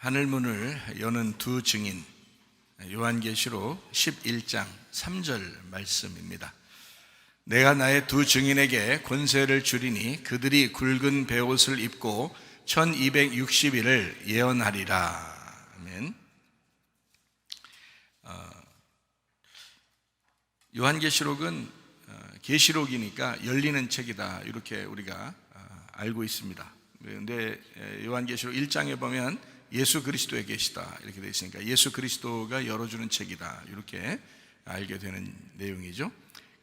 하늘문을 여는 두 증인, 요한계시록 11장 3절 말씀입니다. 내가 나의 두 증인에게 권세를 주리니 그들이 굵은 베옷을 입고 1260일을 예언하리라. 아멘. 요한계시록은 계시록이니까 열리는 책이다, 이렇게 우리가 알고 있습니다. 그런데 요한계시록 1장에 보면 예수 그리스도에 계시다 이렇게 되어 있으니까 예수 그리스도가 열어주는 책이다, 이렇게 알게 되는 내용이죠.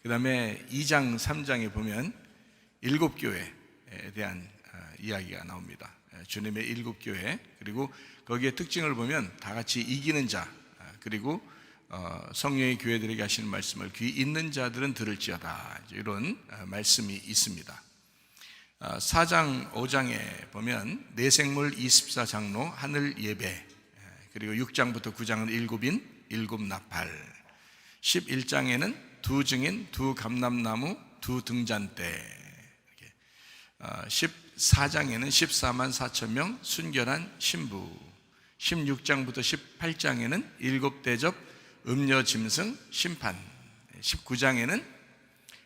그 다음에 2장 3장에 보면 일곱 교회에 대한 이야기가 나옵니다. 주님의 일곱 교회, 그리고 거기에 특징을 보면 다 같이 이기는 자, 그리고 성령의 교회들에게 하시는 말씀을 귀 있는 자들은 들을지어다, 이런 말씀이 있습니다. 4장 5장에 보면 내생물 24장로 하늘 예배, 그리고 6장부터 9장은 일곱인 일곱 나팔, 11장에는 두 증인 두 감람나무 두 등잔대, 14장에는 14만 4천 명 순결한 신부, 16장부터 18장에는 일곱 대접 음료 짐승 심판, 19장에는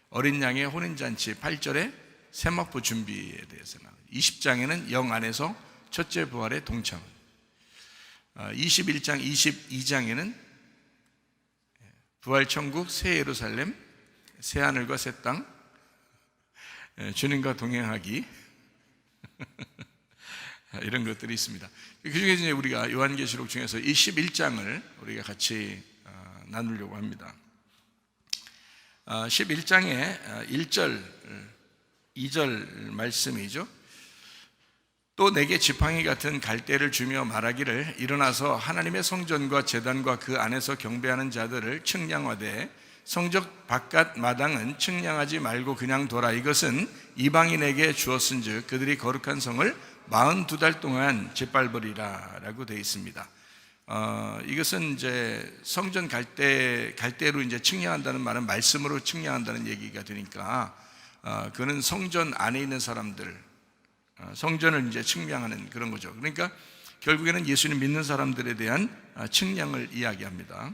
어린 양의 혼인잔치 8절에 세마포 준비에 대해서 나옵니다. 20장에는 영 안에서 첫째 부활의 동참, 21장 22장에는 부활천국 새 예루살렘 새 하늘과 새 땅, 주님과 동행하기 이런 것들이 있습니다. 그 중에 이제 우리가 요한계시록 중에서 21장을 우리가 같이 나누려고 합니다. 11장에 1절 2절 말씀이죠. 또 내게 지팡이 같은 갈대를 주며 말하기를 일어나서 하나님의 성전과 제단과 그 안에서 경배하는 자들을 측량하되 성적 바깥 마당은 측량하지 말고 그냥 둬라. 이것은 이방인에게 주었은즉 그들이 거룩한 성을 42달 동안 짓밟으리라 라고 되어 있습니다. 이것은 이제 성전 갈대로 이제 측량한다는 말은 말씀으로 측량한다는 얘기가 되니까 그는 성전 안에 있는 사람들, 성전을 이제 측량하는 그런 거죠. 그러니까 결국에는 예수님 믿는 사람들에 대한 측량을 이야기합니다.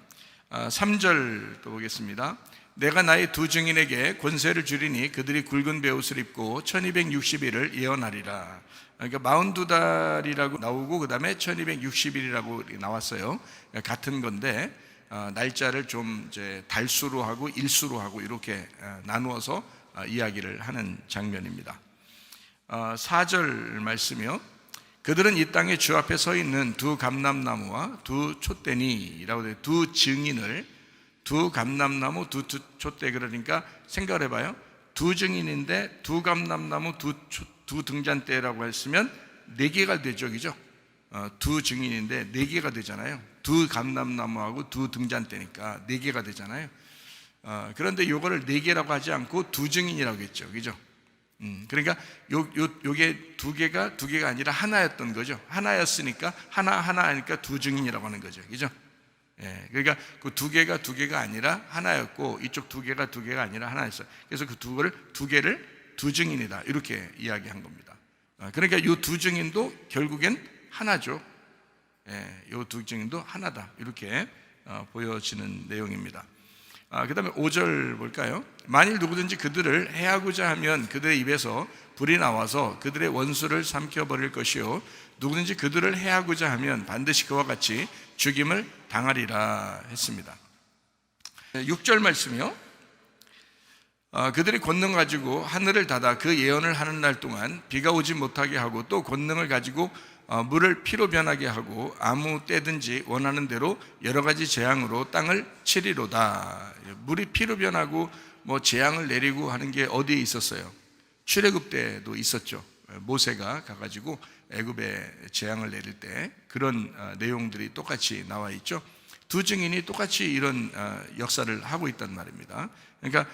3절 또 보겠습니다. 내가 나의 두 증인에게 권세를 주리니 그들이 굵은 베옷을 입고 1260일을 예언하리라. 그러니까 42달이라고 나오고 그 다음에 1260일이라고 나왔어요. 같은 건데 날짜를 좀 이제 달수로 하고 일수로 하고 이렇게 나누어서 이야기를 하는 장면입니다. 4절 말씀이요. 그들은 이 땅에 주 앞에 서 있는 두 감람나무와 두 촛대니라고 돼요. 두 증인을, 두 감람나무 두 촛대, 그러니까 생각을 해봐요. 두 증인인데 두 감람나무 두 등잔대라고 했으면 네 개가 되죠, 그죠? 두 증인인데 네 개가 되잖아요. 두 감람나무하고 두 등잔대니까 네 개가 되잖아요. 그런데 요거를 네 개라고 하지 않고 두 증인이라고 했죠, 그죠? 그러니까 요게 두 개가 아니라 하나였던 거죠. 하나였으니까 하나 하니까 두 증인이라고 하는 거죠, 그죠? 그러니까 그 두 개가 아니라 하나였고 이쪽 두 개가 아니라 하나였어요. 그래서 그 두 개를 두 증인이다, 이렇게 이야기한 겁니다. 그러니까 요 두 증인도 결국엔 하나죠. 요 두 증인도 하나다, 이렇게 보여지는 내용입니다. 그 다음에 5절 볼까요? 만일 누구든지 그들을 해하고자 하면 그들의 입에서 불이 나와서 그들의 원수를 삼켜버릴 것이요 누구든지 그들을 해하고자 하면 반드시 그와 같이 죽임을 당하리라 했습니다. 6절 말씀이요. 그들이 권능 가지고 하늘을 닫아 그 예언을 하는 날 동안 비가 오지 못하게 하고 또 권능을 가지고 물을 피로 변하게 하고 아무 때든지 원하는 대로 여러 가지 재앙으로 땅을 치리로다. 물이 피로 변하고 뭐 재앙을 내리고 하는 게 어디에 있었어요? 출애굽 때도 있었죠. 모세가 가가지고 애굽에 재앙을 내릴 때 그런 내용들이 똑같이 나와 있죠. 두 증인이 똑같이 이런 역사를 하고 있단 말입니다. 그러니까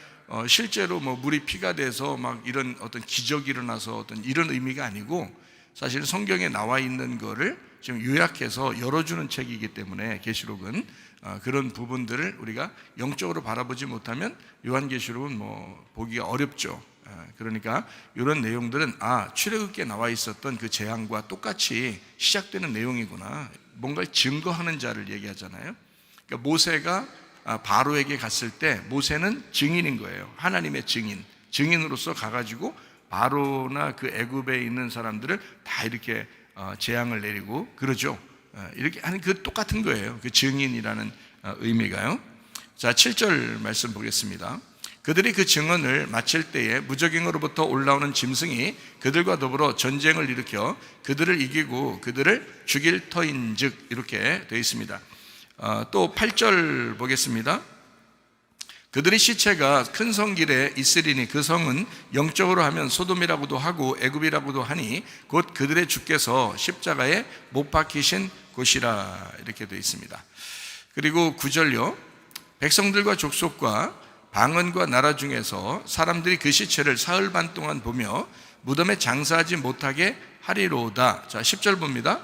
실제로 뭐 물이 피가 돼서 막 이런 어떤 기적이 일어나서 어떤 이런 의미가 아니고 사실 성경에 나와 있는 거를 지금 요약해서 열어주는 책이기 때문에 계시록은 그런 부분들을 우리가 영적으로 바라보지 못하면 요한계시록은 뭐 보기가 어렵죠. 그러니까 이런 내용들은 출애굽기에 나와 있었던 그 재앙과 똑같이 시작되는 내용이구나. 뭔가를 증거하는 자를 얘기하잖아요. 그러니까 모세가 바로에게 갔을 때 모세는 증인인 거예요. 하나님의 증인으로서 가가지고 바로나 그 애굽에 있는 사람들을 다 이렇게 재앙을 내리고 그러죠. 이렇게 하는 그 똑같은 거예요. 그 증인이라는 의미가요. 자, 7절 말씀 보겠습니다. 그들이 그 증언을 마칠 때에 무적행으로부터 올라오는 짐승이 그들과 더불어 전쟁을 일으켜 그들을 이기고 그들을 죽일 터인즉, 이렇게 되어 있습니다. 또 8절 보겠습니다. 그들의 시체가 큰 성길에 있으리니 그 성은 영적으로 하면 소돔이라고도 하고 애굽이라고도 하니 곧 그들의 주께서 십자가에 못 박히신 곳이라, 이렇게 되어 있습니다. 그리고 9절요. 백성들과 족속과 방언과 나라 중에서 사람들이 그 시체를 사흘 반 동안 보며 무덤에 장사하지 못하게 하리로다. 자, 10절 봅니다.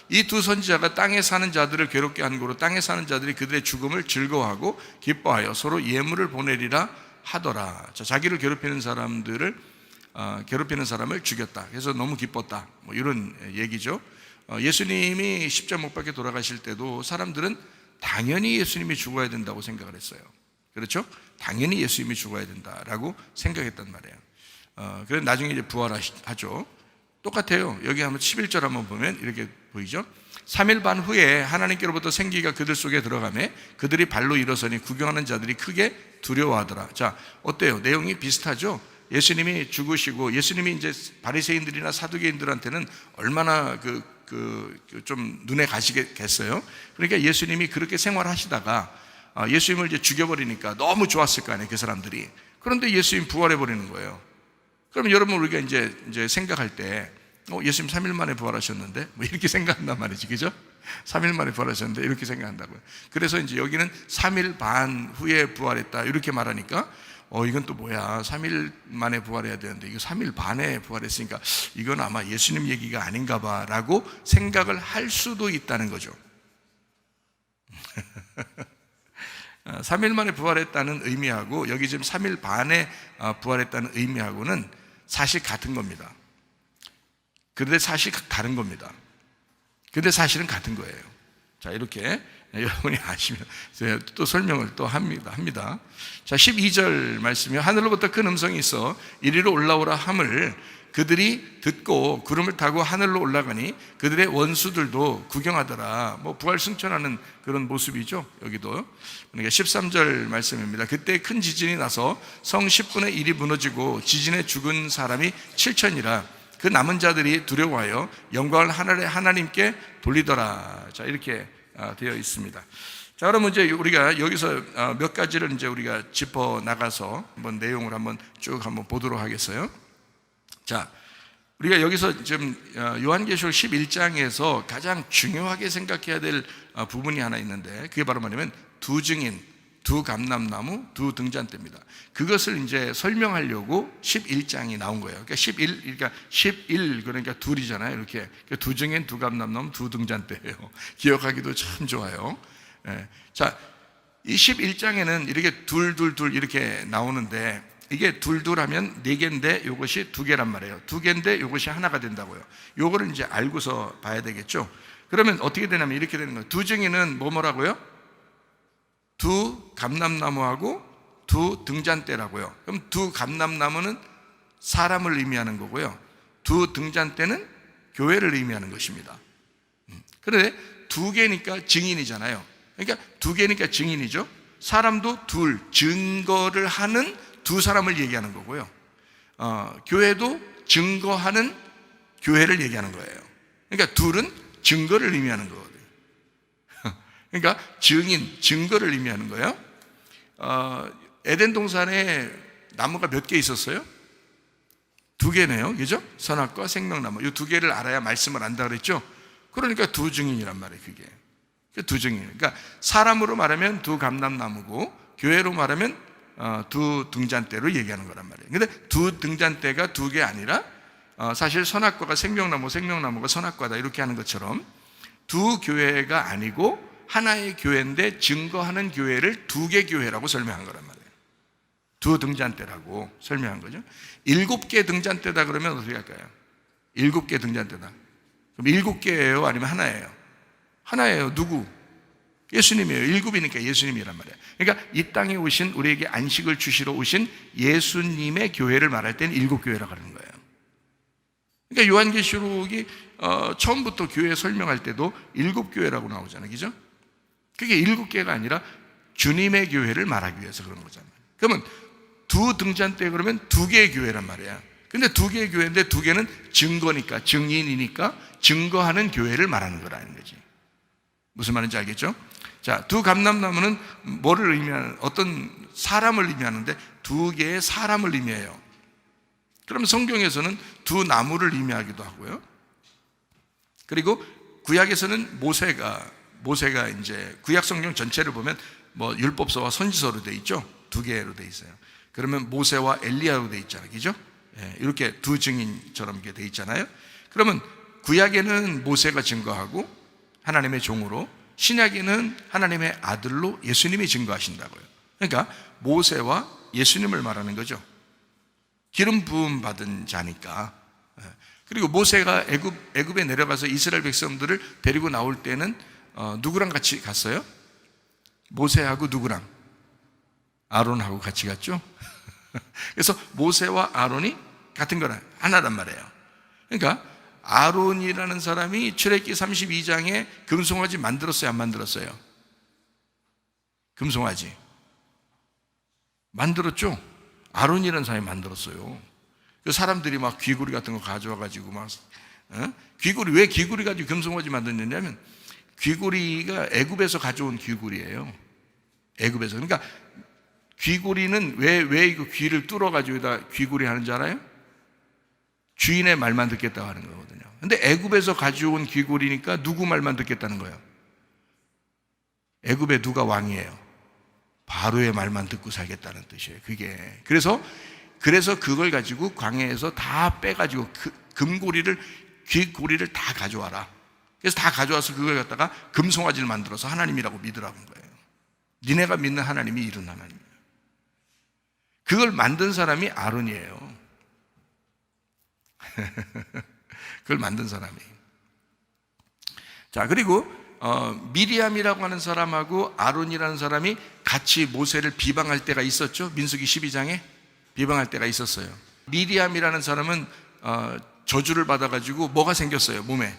이 두 선지자가 땅에 사는 자들을 괴롭게 한 거로 땅에 사는 자들이 그들의 죽음을 즐거워하고 기뻐하여 서로 예물을 보내리라 하더라. 자, 자기를 괴롭히는 사람을 죽였다. 그래서 너무 기뻤다. 뭐 이런 얘기죠. 예수님이 십자가 못 박혀 돌아가실 때도 사람들은 당연히 예수님이 죽어야 된다고 생각을 했어요. 그렇죠? 당연히 예수님이 죽어야 된다라고 생각했단 말이에요. 그래서 나중에 이제 부활하죠. 똑같아요. 여기 한번 11절 한번 보면 이렇게 보이죠? 3일 반 후에 하나님께로부터 생기가 그들 속에 들어가매 그들이 발로 일어서니 구경하는 자들이 크게 두려워하더라. 자, 어때요? 내용이 비슷하죠? 예수님이 죽으시고 예수님이 이제 바리새인들이나 사두개인들한테는 얼마나 좀 눈에 가시겠어요? 그러니까 예수님이 그렇게 생활하시다가 예수님을 이제 죽여버리니까 너무 좋았을 거 아니에요, 그 사람들이. 그런데 예수님 부활해버리는 거예요. 그럼 여러분, 우리가 이제 생각할 때, 예수님 3일 만에 부활하셨는데? 뭐 이렇게 생각한단 말이지, 그죠? 3일 만에 부활하셨는데? 이렇게 생각한다고요. 그래서 이제 여기는 3일 반 후에 부활했다, 이렇게 말하니까, 이건 또 뭐야. 3일 만에 부활해야 되는데, 이거 3일 반에 부활했으니까, 이건 아마 예수님 얘기가 아닌가 봐, 라고 생각을 할 수도 있다는 거죠. 3일 만에 부활했다는 의미하고 여기 지금 3일 반에 부활했다는 의미하고는 사실 같은 겁니다. 그런데 사실 다른 겁니다. 그런데 사실은 같은 거예요. 자, 이렇게 여러분이 아시면 또 설명을 또 합니다. 자, 12절 말씀이 하늘로부터 큰 음성이 있어 이리로 올라오라 함을 그들이 듣고 구름을 타고 하늘로 올라가니 그들의 원수들도 구경하더라. 뭐 부활 승천하는 그런 모습이죠. 여기도. 그러니까 13절 말씀입니다. 그때 큰 지진이 나서 성 10분의 1이 무너지고 지진에 죽은 사람이 7천이라. 그 남은 자들이 두려워하여 영광을 하나님께 돌리더라. 자, 이렇게 되어 있습니다. 자, 그러면 이제 우리가 여기서 몇 가지를 이제 우리가 짚어 나가서 한번 내용을 한번 쭉 한번 보도록 하겠어요. 자, 우리가 여기서 지금 요한계시록 11장에서 가장 중요하게 생각해야 될 부분이 하나 있는데 그게 바로 뭐냐면 두 증인, 두 감람나무, 두 등잔대입니다. 그것을 이제 설명하려고 11장이 나온 거예요. 그러니까 11 그러니까 둘이잖아요. 이렇게 그러니까 두 증인, 두 감람나무, 두 등잔대예요. 기억하기도 참 좋아요. 네. 자, 이 11장에는 이렇게 둘 이렇게 나오는데 이게 둘 하면 네 개인데 이것이 두 개란 말이에요. 두 개인데 이것이 하나가 된다고요. 요거를 이제 알고서 봐야 되겠죠. 그러면 어떻게 되냐면 이렇게 되는 거예요. 두 증인은 뭐라고요? 두 감람나무하고 두 등잔대라고요. 그럼 두 감람나무는 사람을 의미하는 거고요. 두 등잔대는 교회를 의미하는 것입니다. 그런데 두 개니까 증인이잖아요. 그러니까 두 개니까 증인이죠. 사람도 둘, 증거를 하는 두 사람을 얘기하는 거고요. 교회도 증거하는 교회를 얘기하는 거예요. 그러니까 둘은 증거를 의미하는 거거든요. 그러니까 증인, 증거를 의미하는 거예요. 에덴 동산에 나무가 몇 개 있었어요? 두 개네요. 그죠? 선악과 생명나무. 이 두 개를 알아야 말씀을 안다 그랬죠? 그러니까 두 증인이란 말이에요, 그게. 두 증인. 그러니까 사람으로 말하면 두 감람나무고, 교회로 말하면 두 등잔대로 얘기하는 거란 말이에요. 근데 두 등잔대가 두 개 아니라 사실 선악과가 생명나무, 생명나무가 선악과다 이렇게 하는 것처럼 두 교회가 아니고 하나의 교회인데 증거하는 교회를 두 개 교회라고 설명한 거란 말이에요. 두 등잔대라고 설명한 거죠. 7개 등잔대다 그러면 어떻게 할까요? 7개 등잔대다. 그럼 7개예요? 아니면 하나예요? 하나예요. 누구? 예수님이에요. 7이니까 예수님이란 말이에요. 그러니까 이 땅에 오신, 우리에게 안식을 주시러 오신 예수님의 교회를 말할 때는 7교회라고 하는 거예요. 그러니까 요한계시록이 처음부터 교회 설명할 때도 7교회라고 나오잖아요. 그죠? 그게 7개가 아니라 주님의 교회를 말하기 위해서 그런 거잖아요. 그러면 두 등잔대 그러면 2개의 교회란 말이야. 근데 2개의 교회인데 2개는 증거니까, 증인이니까 증거하는 교회를 말하는 거라는 거지. 무슨 말인지 알겠죠? 자, 두 감람나무는 뭐를 의미하는, 어떤 사람을 의미하는데 2개의 사람을 의미해요. 그럼 성경에서는 두 나무를 의미하기도 하고요. 그리고 구약에서는 모세가 이제 구약 성경 전체를 보면 뭐 율법서와 선지서로 돼 있죠. 2개로 돼 있어요. 그러면 모세와 엘리야로 돼 있잖아요. 그죠? 이렇게 두 증인처럼 이렇게 돼 있잖아요. 그러면 구약에는 모세가 증거하고 하나님의 종으로, 신약에는 하나님의 아들로 예수님이 증거하신다고요. 그러니까 모세와 예수님을 말하는 거죠. 기름 부음 받은 자니까. 그리고 모세가 애굽에 내려가서 이스라엘 백성들을 데리고 나올 때는 누구랑 같이 갔어요? 모세하고 누구랑? 아론하고 같이 갔죠. 그래서 모세와 아론이 같은 거라, 하나란 말이에요. 그러니까 아론이라는 사람이 출애굽기 32장에 금송아지 만들었어요, 안 만들었어요? 금송아지 만들었죠. 아론이라는 사람이 만들었어요. 그 사람들이 막 귀고리 같은 거 가져와가지고 막 귀고리, 왜 귀고리 가지고 금송아지 만들었냐면 귀고리가 애굽에서 가져온 귀고리예요. 애굽에서. 그러니까 귀고리는 왜 이거 귀를 뚫어가지고 여기다 귀고리 하는 줄 알아요? 주인의 말만 듣겠다고 하는 거거든요. 근데 애굽에서 가져온 귀고리니까 누구 말만 듣겠다는 거예요? 애굽에 누가 왕이에요? 바로의 말만 듣고 살겠다는 뜻이에요. 그게. 그래서 그걸 가지고 광야에서 다 빼가지고 금고리를, 귀고리를 다 가져와라. 그래서 다 가져와서 그걸 갖다가 금송아지를 만들어서 하나님이라고 믿으라고 한 거예요. 니네가 믿는 하나님이 이런 하나님이에요. 그걸 만든 사람이 아론이에요. 그걸 만든 사람이. 자, 그리고 미리암이라고 하는 사람하고 아론이라는 사람이 같이 모세를 비방할 때가 있었죠. 민수기 12장에 비방할 때가 있었어요. 미리암이라는 사람은 저주를 받아가지고 뭐가 생겼어요? 몸에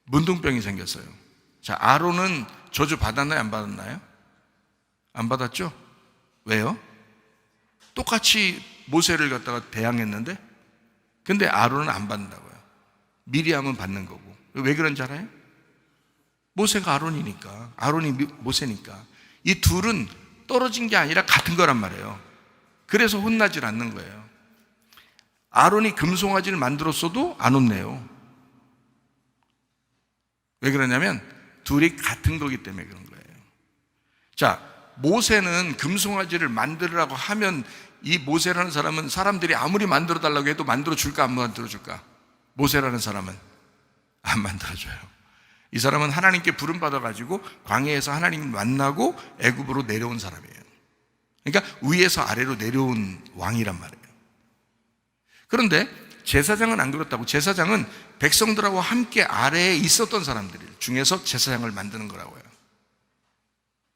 문둥병이 생겼어요. 자, 아론은 저주 받았나요? 안 받았나요? 안 받았죠? 왜요? 똑같이 모세를 갖다가 대항했는데, 근데 아론은 안 받는다고요. 미리암은 받는 거고. 왜 그런지 알아요? 모세가 아론이니까, 아론이 모세니까. 이 둘은 떨어진 게 아니라 같은 거란 말이에요. 그래서 혼나질 않는 거예요. 아론이 금송아지를 만들었어도 안 혼내요. 왜 그러냐면 둘이 같은 거기 때문에 그런 거예요. 자, 모세는 금송아지를 만들으라고 하면 이 모세라는 사람은 사람들이 아무리 만들어 달라고 해도 만들어 줄까, 안 만들어 줄까? 모세라는 사람은 안 만들어 줘요. 이 사람은 하나님께 부름 받아 가지고 광야에서 하나님 만나고 애굽으로 내려온 사람이에요. 그러니까 위에서 아래로 내려온 왕이란 말이에요. 그런데 제사장은 안 그렇다고. 제사장은 백성들하고 함께 아래에 있었던 사람들 중에서 제사장을 만드는 거라고요.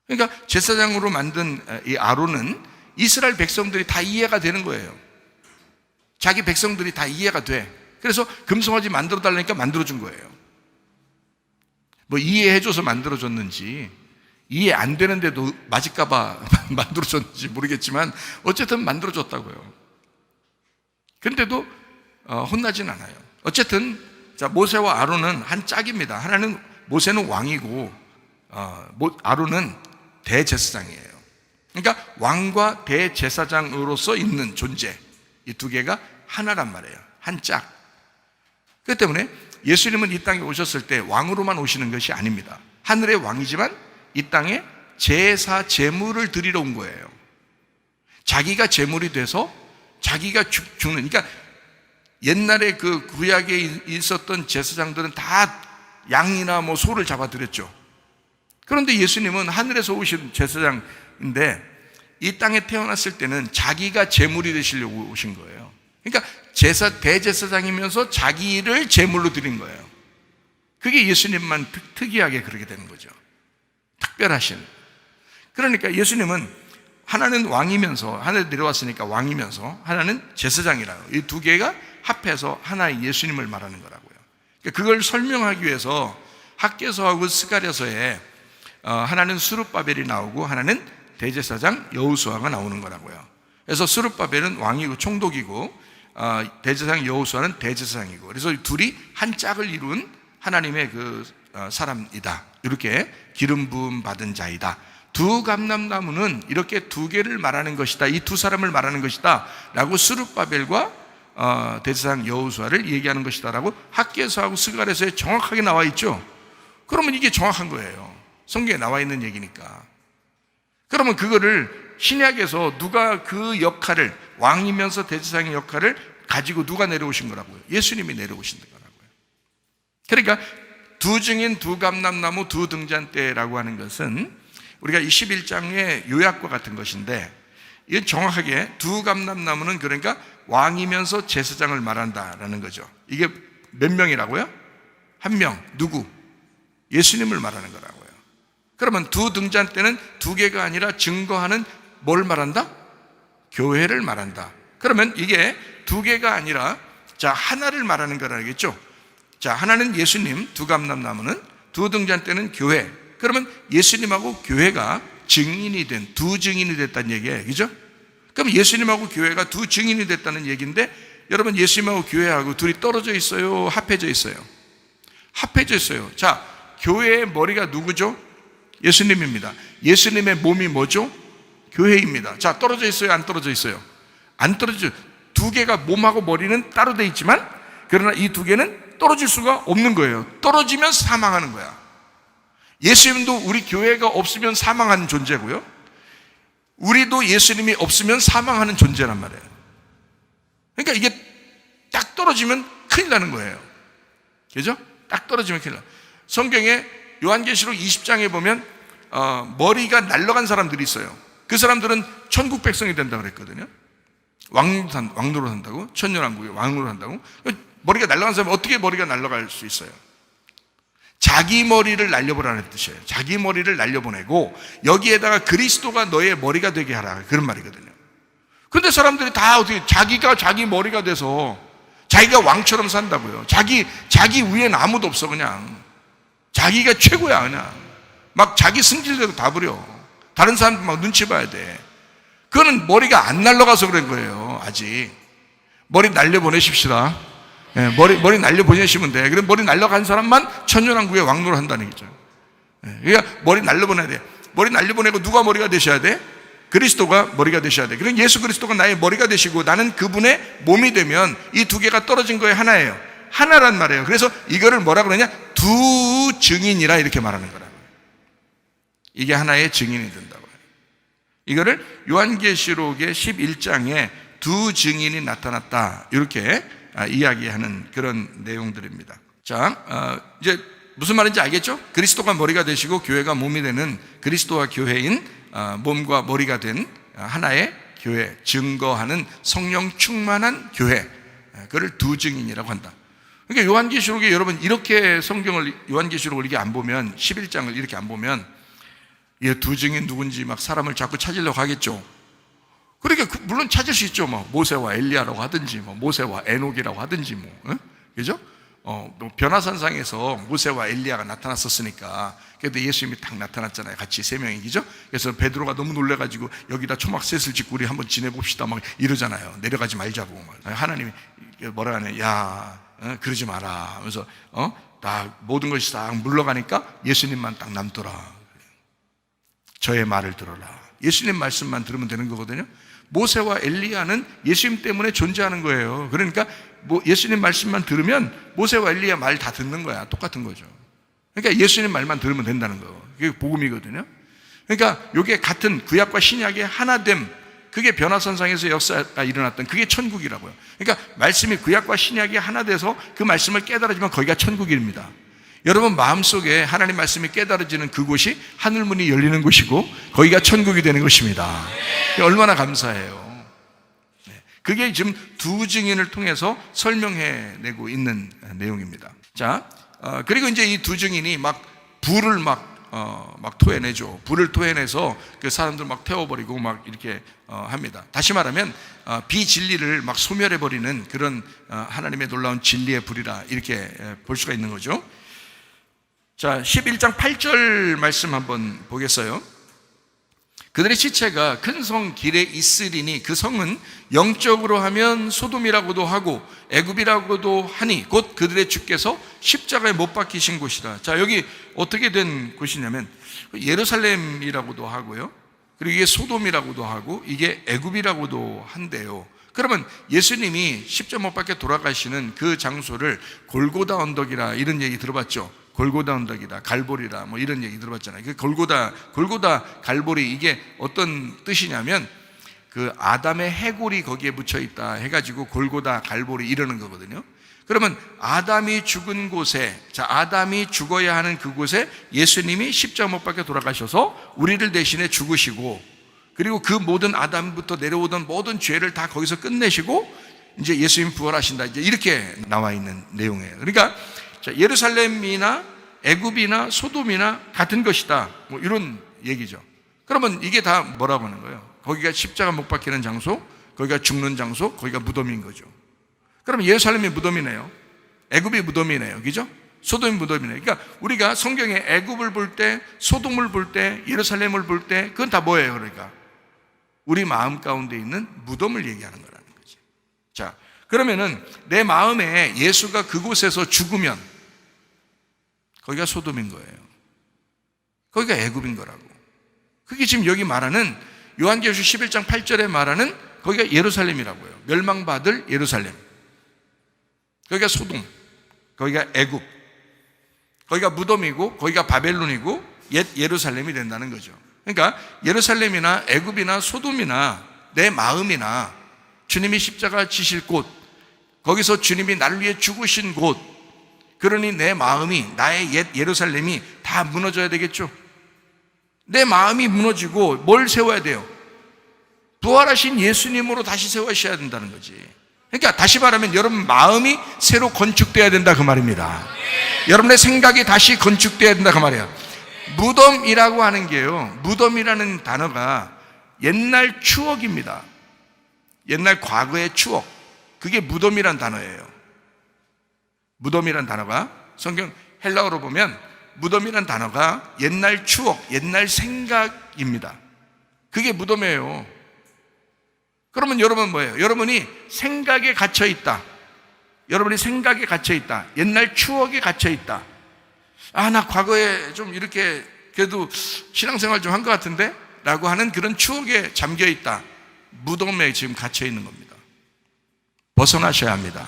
그러니까 제사장으로 만든 이 아론은 이스라엘 백성들이 다 이해가 되는 거예요. 자기 백성들이 다 이해가 돼. 그래서 금송아지 만들어 달라니까 만들어 준 거예요. 뭐 이해해줘서 만들어 줬는지, 이해 안 되는데도 맞을까봐 만들어 줬는지 모르겠지만 어쨌든 만들어 줬다고요. 그런데도 혼나진 않아요. 어쨌든 자, 모세와 아론은 한 짝입니다. 하나는, 모세는 왕이고 아론은 대제사장이에요. 그러니까 왕과 대제사장으로서 있는 존재, 이 두 개가 하나란 말이에요. 한 짝. 그렇기 때문에 예수님은 이 땅에 오셨을 때 왕으로만 오시는 것이 아닙니다. 하늘의 왕이지만 이 땅에 제사 제물을 드리러 온 거예요. 자기가 제물이 돼서 자기가 죽는. 그러니까 옛날에 그 구약에 있었던 제사장들은 다 양이나 뭐 소를 잡아 드렸죠. 그런데 예수님은 하늘에서 오신 제사장인데 이 땅에 태어났을 때는 자기가 제물이 되시려고 오신 거예요. 그러니까 대제사장이면서 자기를 제물로 드린 거예요. 그게 예수님만 특이하게 그렇게 되는 거죠. 특별하신. 그러니까 예수님은 하나는 왕이면서, 하늘 내려왔으니까 왕이면서, 하나는 제사장이라고, 이 두 개가 합해서 하나의 예수님을 말하는 거라고요. 그걸 설명하기 위해서 학개서하고 스가랴서에 하나는 스룹바벨이 나오고 하나는 대제사장 여호수아가 나오는 거라고요. 그래서 스룹바벨은 왕이고 총독이고 대제사장 여호수아는 대제사장이고, 그래서 둘이 한 짝을 이룬 하나님의 그 사람이다. 이렇게 기름 부음 받은 자이다. 두 감람나무는 이렇게 두 개를 말하는 것이다. 이 두 사람을 말하는 것이다 라고 스룹바벨과 대제사장 여호수아를 얘기하는 것이다 라고 학개서하고 스가랴서에 정확하게 나와 있죠. 그러면 이게 정확한 거예요. 성경에 나와 있는 얘기니까. 그러면 그거를 신약에서 누가 그 역할을, 왕이면서 대제사장의 역할을 가지고 누가 내려오신 거라고요? 예수님이 내려오신 거라고요. 그러니까 두 증인, 두 감람나무, 두 등잔대라고 하는 것은 우리가 21장의 요약과 같은 것인데, 이건 정확하게 두 감람나무는 그러니까 왕이면서 제사장을 말한다라는 거죠. 이게 몇 명이라고요? 한 명. 누구? 예수님을 말하는 거라고요. 그러면 두 등잔대는 두 개가 아니라 증거하는 뭘 말한다? 교회를 말한다. 그러면 이게 두 개가 아니라 하나를 말하는 거라겠죠. 하나는 예수님, 두 감람나무는, 두 등잔대는 교회. 그러면 예수님하고 교회가 증인이 된, 두 증인이 됐다는 얘기예요. 그죠? 그럼 예수님하고 교회가 두 증인이 됐다는 얘기인데, 여러분 예수님하고 교회하고 둘이 떨어져 있어요? 합해져 있어요? 합해져 있어요. 교회의 머리가 누구죠? 예수님입니다. 예수님의 몸이 뭐죠? 교회입니다. 떨어져 있어요? 안 떨어져 있어요? 안 떨어져. 두 개가 몸하고 머리는 따로 돼 있지만, 그러나 이 두 개는 떨어질 수가 없는 거예요. 떨어지면 사망하는 거야. 예수님도 우리 교회가 없으면 사망하는 존재고요, 우리도 예수님이 없으면 사망하는 존재란 말이에요. 그러니까 이게 딱 떨어지면 큰일 나는 거예요. 그죠? 딱 떨어지면 큰일 나. 성경에 요한계시록 20장에 보면 머리가 날아간 사람들이 있어요. 그 사람들은 천국 백성이 된다고 그랬거든요. 왕노로 한다고, 천년왕국의 왕노로 한다고. 머리가 날아간 사람은 어떻게 머리가 날아갈 수 있어요? 자기 머리를 날려보라는 뜻이에요. 자기 머리를 날려보내고 여기에다가 그리스도가 너의 머리가 되게 하라, 그런 말이거든요. 근데 사람들이 다 어떻게 자기가 자기 머리가 돼서 자기가 왕처럼 산다고요. 자기 위엔 아무도 없어. 그냥 자기가 최고야. 그냥 막 자기 승질대로 다 부려. 다른 사람들 막 눈치 봐야 돼. 그거는 머리가 안 날아가서 그런 거예요. 아직 머리 날려보내십시다. 머리 날려보내시면 돼. 그럼 머리 날려간 사람만 천년왕국의 왕노를 한다는 얘기죠. 그러니까 머리 날려보내야 돼. 머리 날려보내고 누가 머리가 되셔야 돼? 그리스도가 머리가 되셔야 돼. 그럼 예수 그리스도가 나의 머리가 되시고 나는 그분의 몸이 되면 이 두 개가 떨어진 거에 하나예요. 하나란 말이에요. 그래서 이거를 뭐라 그러냐? 두 증인이라 이렇게 말하는 거라고요. 이게 하나의 증인이 된다고요. 이거를 요한계시록의 11장에 두 증인이 나타났다, 이렇게 이야기하는 그런 내용들입니다. 이제 무슨 말인지 알겠죠? 그리스도가 머리가 되시고 교회가 몸이 되는, 그리스도와 교회인 몸과 머리가 된 하나의 교회, 증거하는 성령 충만한 교회, 그걸 두 증인이라고 한다. 그러니까 요한계시록에 여러분 이렇게 성경을, 요한계시록을 이렇게 안 보면, 11장을 이렇게 안 보면 이 두 증인 누군지 막 사람을 자꾸 찾으려고 하겠죠. 그러니까 물론 찾을 수 있죠. 모세와 엘리야라고 하든지, 모세와 에녹이라고 하든지, 그죠? 변화산상에서 모세와 엘리야가 나타났었으니까. 그래도 예수님이 딱 나타났잖아요. 같이 세 명이, 그죠? 그래서 베드로가 너무 놀래가지고 여기다 초막셋을 짓고 우리 한번 지내봅시다 막 이러잖아요. 내려가지 말자고. 하나님이 뭐라 하냐? 야, 그러지 마라. 그래서 다 모든 것이 딱 물러가니까 예수님만 딱 남더라. 저의 말을 들어라. 예수님 말씀만 들으면 되는 거거든요. 모세와 엘리야는 예수님 때문에 존재하는 거예요. 그러니까 예수님 말씀만 들으면 모세와 엘리야 말 다 듣는 거야. 똑같은 거죠. 그러니까 예수님 말만 들으면 된다는 거. 그게 복음이거든요. 그러니까 이게 같은 구약과 신약의 하나됨, 그게 변화선상에서 역사가 일어났던, 그게 천국이라고요. 그러니까 말씀이 구약과 신약이 하나 돼서 그 말씀을 깨달아지면 거기가 천국입니다. 여러분 마음속에 하나님 말씀이 깨달아지는 그곳이 하늘문이 열리는 곳이고 거기가 천국이 되는 것입니다. 얼마나 감사해요. 그게 지금 두 증인을 통해서 설명해내고 있는 내용입니다. 자, 그리고 이제 이 두 증인이 막 불을 막 토해내죠. 불을 토해내서 그 사람들 막 태워버리고 막 이렇게 합니다. 다시 말하면 비진리를 막 소멸해버리는 그런 하나님의 놀라운 진리의 불이라 이렇게 볼 수가 있는 거죠. 자, 11장 8절 말씀 한번 보겠어요. 그들의 시체가 큰 성 길에 있으리니 그 성은 영적으로 하면 소돔이라고도 하고 애굽이라고도 하니 곧 그들의 주께서 십자가에 못 박히신 곳이다. 자, 여기 어떻게 된 곳이냐면 예루살렘이라고도 하고요, 그리고 이게 소돔이라고도 하고 이게 애굽이라고도 한대요. 그러면 예수님이 십자가 못 박혀 돌아가시는 그 장소를 골고다 언덕이라 이런 얘기 들어봤죠? 골고다 언덕이다, 갈보리라 뭐 이런 얘기 들어봤잖아요. 그 골고다 갈보리, 이게 어떤 뜻이냐면 그 아담의 해골이 거기에 묻혀 있다 해가지고 골고다 갈보리 이러는 거거든요. 그러면 아담이 죽은 곳에, 자, 아담이 죽어야 하는 그곳에 예수님이 십자가 못 박혀 돌아가셔서 우리를 대신에 죽으시고, 그리고 그 모든 아담부터 내려오던 모든 죄를 다 거기서 끝내시고 이제 예수님 부활하신다, 이제 이렇게 나와 있는 내용이에요. 그러니까 자, 예루살렘이나 애굽이나 소돔이나 같은 것이다, 뭐 이런 얘기죠. 그러면 이게 다 뭐라고 하는 거예요? 거기가 십자가 못 박히는 장소, 거기가 죽는 장소, 거기가 무덤인 거죠. 그러면 예루살렘이 무덤이네요, 애굽이 무덤이네요, 그죠? 소돔이 무덤이네요. 그러니까 우리가 성경에 애굽을 볼 때, 소돔을 볼 때, 예루살렘을 볼 때 그건 다 뭐예요? 그러니까 우리 마음 가운데 있는 무덤을 얘기하는 거라는 거지. 자, 그러면은 내 마음에 예수가 그곳에서 죽으면 거기가 소돔인 거예요. 거기가 애굽인 거라고. 그게 지금 여기 말하는 요한계시록 11장 8절에 말하는 거기가 예루살렘이라고요. 멸망받을 예루살렘. 거기가 소돔, 거기가 애굽, 거기가 무덤이고 거기가 바벨론이고 옛 예루살렘이 된다는 거죠. 그러니까 예루살렘이나 애굽이나 소돔이나 내 마음이나 주님이 십자가 지실 곳, 거기서 주님이 나를 위해 죽으신 곳, 그러니 내 마음이, 나의 옛 예루살렘이 다 무너져야 되겠죠. 내 마음이 무너지고 뭘 세워야 돼요? 부활하신 예수님으로 다시 세워셔야 된다는 거지. 그러니까 다시 말하면 여러분 마음이 새로 건축돼야 된다 그 말입니다. 여러분의 생각이 다시 건축돼야 된다 그 말이에요. 무덤이라고 하는 게요, 무덤이라는 단어가 옛날 추억입니다. 옛날 과거의 추억, 그게 무덤이란 단어예요. 무덤이란 단어가 성경 헬라어로 보면 무덤이란 단어가 옛날 추억, 옛날 생각입니다. 그게 무덤이에요. 그러면 여러분 뭐예요? 여러분이 생각에 갇혀 있다. 여러분이 생각에 갇혀 있다. 옛날 추억에 갇혀 있다. 아, 나 과거에 좀 이렇게 그래도 신앙생활 좀 한 것 같은데? 라고 하는 그런 추억에 잠겨 있다. 무덤에 지금 갇혀 있는 겁니다. 벗어나셔야 합니다.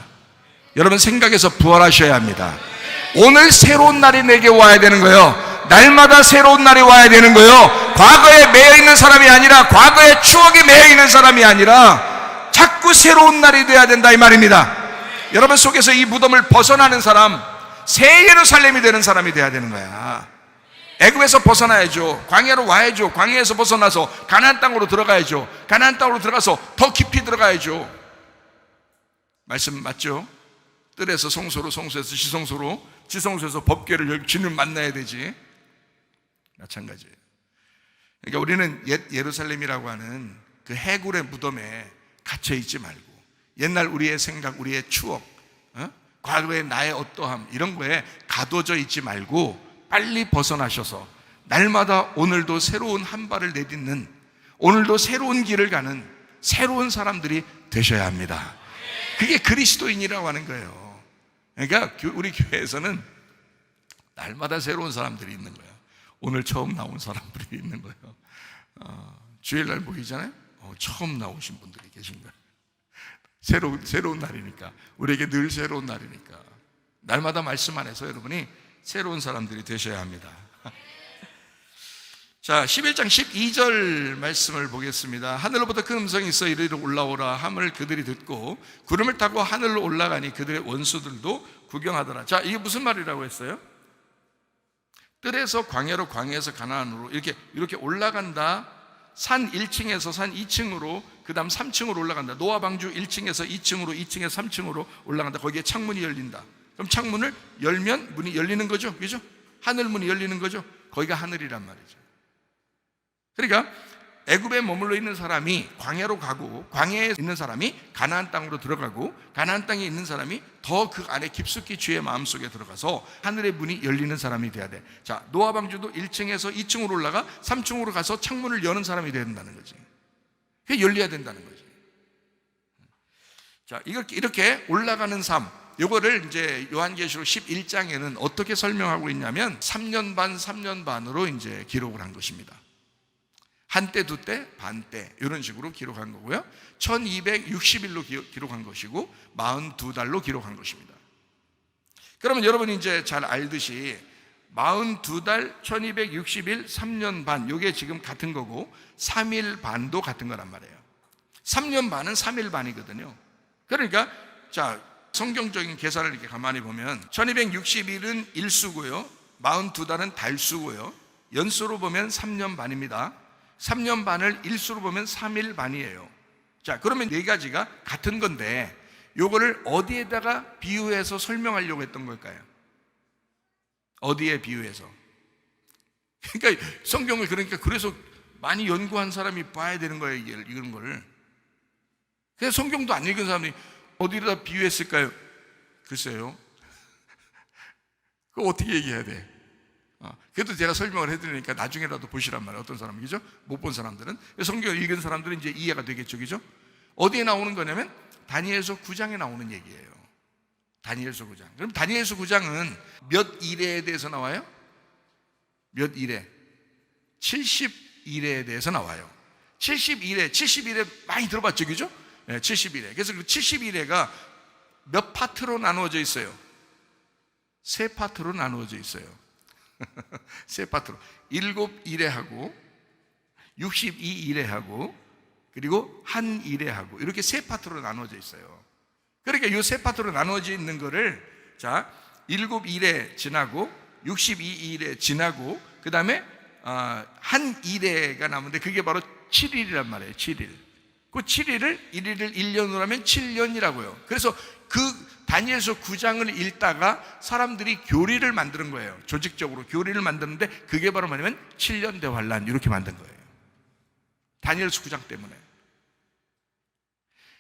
여러분 생각에서 부활하셔야 합니다. 오늘 새로운 날이 내게 와야 되는 거예요. 날마다 새로운 날이 와야 되는 거예요. 과거에 매여 있는 사람이 아니라, 과거의 추억에 매여 있는 사람이 아니라 자꾸 새로운 날이 돼야 된다 이 말입니다. 여러분 속에서 이 무덤을 벗어나는 사람, 새 예루살렘이 되는 사람이 돼야 되는 거야. 애굽에서 벗어나야죠. 광야로 와야죠. 광야에서 벗어나서 가나안 땅으로 들어가야죠. 가나안 땅으로 들어가서 더 깊이 들어가야죠. 말씀 맞죠? 뜰에서 성소로, 성소에서 지성소로, 지성소에서 법궤를 주님 만나야 되지. 마찬가지예요. 그러니까 우리는 옛 예루살렘이라고 하는 그 해골의 무덤에 갇혀 있지 말고, 옛날 우리의 생각, 우리의 추억, 과거의 나의 어떠함, 이런 거에 가둬져 있지 말고 빨리 벗어나셔서 날마다 오늘도 새로운 한 발을 내딛는, 오늘도 새로운 길을 가는 새로운 사람들이 되셔야 합니다. 그게 그리스도인이라고 하는 거예요. 그러니까 우리 교회에서는 날마다 새로운 사람들이 있는 거예요. 오늘 처음 나온 사람들이 있는 거예요. 주일날 모이잖아요. 처음 나오신 분들이 계신 거예요. 새로운 날이니까, 우리에게 늘 새로운 날이니까 날마다 말씀 안에서 여러분이 새로운 사람들이 되셔야 합니다. 자, 11장 12절 말씀을 보겠습니다. 하늘로부터 큰 음성이 있어 이리로 올라오라 함을 그들이 듣고 구름을 타고 하늘로 올라가니 그들의 원수들도 구경하더라. 자, 이게 무슨 말이라고 했어요? 뜰에서 광야로, 광야에서 가나안으로 이렇게 올라간다. 산 1층에서 산 2층으로, 그 다음 3층으로 올라간다. 노아 방주 1층에서 2층으로, 2층에서 3층으로 올라간다. 거기에 창문이 열린다. 그럼 창문을 열면 문이 열리는 거죠, 그죠? 하늘 문이 열리는 거죠. 거기가 하늘이란 말이죠. 그러니까 애굽에 머물러 있는 사람이 광야로 가고, 광야에 있는 사람이 가나안 땅으로 들어가고, 가나안 땅에 있는 사람이 더 그 안에 깊숙이 주의 마음속에 들어가서 하늘의 문이 열리는 사람이 돼야 돼. 자, 노아 방주도 1층에서 2층으로 올라가 3층으로 가서 창문을 여는 사람이 돼야 된다는 거지. 그게 열려야 된다는 거지. 자, 이렇게 올라가는 삶, 요거를 이제 요한계시록 11장에는 어떻게 설명하고 있냐면 3년 반, 3년 반으로 이제 기록을 한 것입니다. 한때, 두때, 반때 이런 식으로 기록한 거고요. 1260일로 기록한 것이고 42달로 기록한 것입니다. 그러면 여러분이 이제 잘 알듯이 42달, 1260일, 3년 반, 이게 지금 같은 거고 3일 반도 같은 거란 말이에요. 3년 반은 3일 반이거든요. 그러니까 자, 성경적인 계산을 이렇게 가만히 보면 1260일은 일수고요, 42달은 달수고요, 연수로 보면 3년 반입니다. 3년 반을 일수로 보면 3일 반이에요. 자, 그러면 네 가지가 같은 건데 요거를 어디에다가 비유해서 설명하려고 했던 걸까요? 어디에 비유해서? 그러니까 성경을 그래서 많이 연구한 사람이 봐야 되는 거예요, 이런 거를. 그래서 성경도 안 읽은 사람이 어디다 비유했을까요? 글쎄요. 그거 어떻게 얘기해야 돼? 그래도 제가 설명을 해드리니까 나중에라도 보시란 말이에요. 어떤 사람이, 그죠? 못 본 사람들은. 성경을 읽은 사람들은 이제 이해가 되겠죠, 그죠? 어디에 나오는 거냐면 다니엘서 9장에 나오는 얘기예요. 다니엘서 9장. 그럼 다니엘서 9장은 몇 일에 대해서 나와요? 몇 일에? 70일에 대해서 나와요. 70일에 많이 들어봤죠, 그죠? 네, 70일에. 그래서 그 70일에가 몇 파트로 나누어져 있어요? 세 파트로 나누어져 있어요. 세 파트로. 7일에 하고 62일에 하고 그리고 한 일에 하고 이렇게 세 파트로 나누어져 있어요. 그러니까 이 세 파트로 나누어져 있는 거를 자, 7일에 지나고 62일에 지나고 그 다음에 한 일에가 남는데 그게 바로 7일이란 말이에요. 7일. 그 7일을 1일을 1년으로 하면 7년이라고요. 그래서 그 다니엘서 9장을 읽다가 사람들이 교리를 만드는 거예요. 조직적으로 교리를 만드는데 그게 바로 뭐냐면 7년 대환란 이렇게 만든 거예요. 다니엘서 9장 때문에.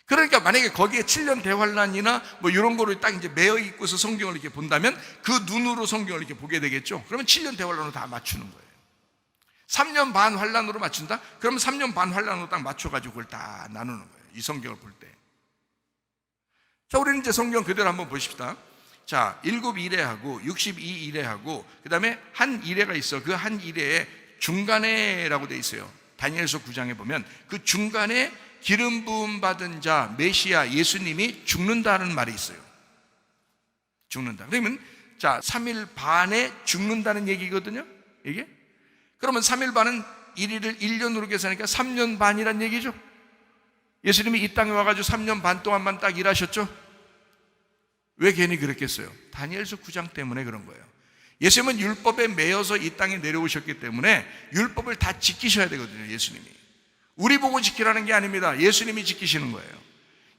그러니까 만약에 거기에 7년 대환란이나 뭐 이런 거를 딱 이제 매여 있고서 성경을 이렇게 본다면 그 눈으로 성경을 이렇게 보게 되겠죠. 그러면 7년 대환란으로 다 맞추는 거예요. 3년 반 환란으로 맞춘다? 그러면 3년 반 환란으로 딱 맞춰가지고 그걸 다 나누는 거예요. 이 성경을 볼 때. 자, 우리는 이제 성경 그대로 한번 보십시다. 자, 7일에 하고 62일에 하고 그 다음에 한 일회가 있어. 그 한 일회에 중간에라고 돼 있어요. 다니엘서 9장에 보면 그 중간에 기름 부음 받은 자 메시아 예수님이 죽는다는 말이 있어요. 죽는다. 그러면 자, 3일 반에 죽는다는 얘기거든요. 이게. 그러면 3일 반은 1일을 1년으로 계산하니까 3년 반이란 얘기죠. 예수님이 이 땅에 와가지고 3년 반 동안만 딱 일하셨죠? 왜 괜히 그랬겠어요? 다니엘서 9장 때문에 그런 거예요. 예수님은 율법에 매여서 이 땅에 내려오셨기 때문에 율법을 다 지키셔야 되거든요, 예수님이. 우리 보고 지키라는 게 아닙니다. 예수님이 지키시는 거예요.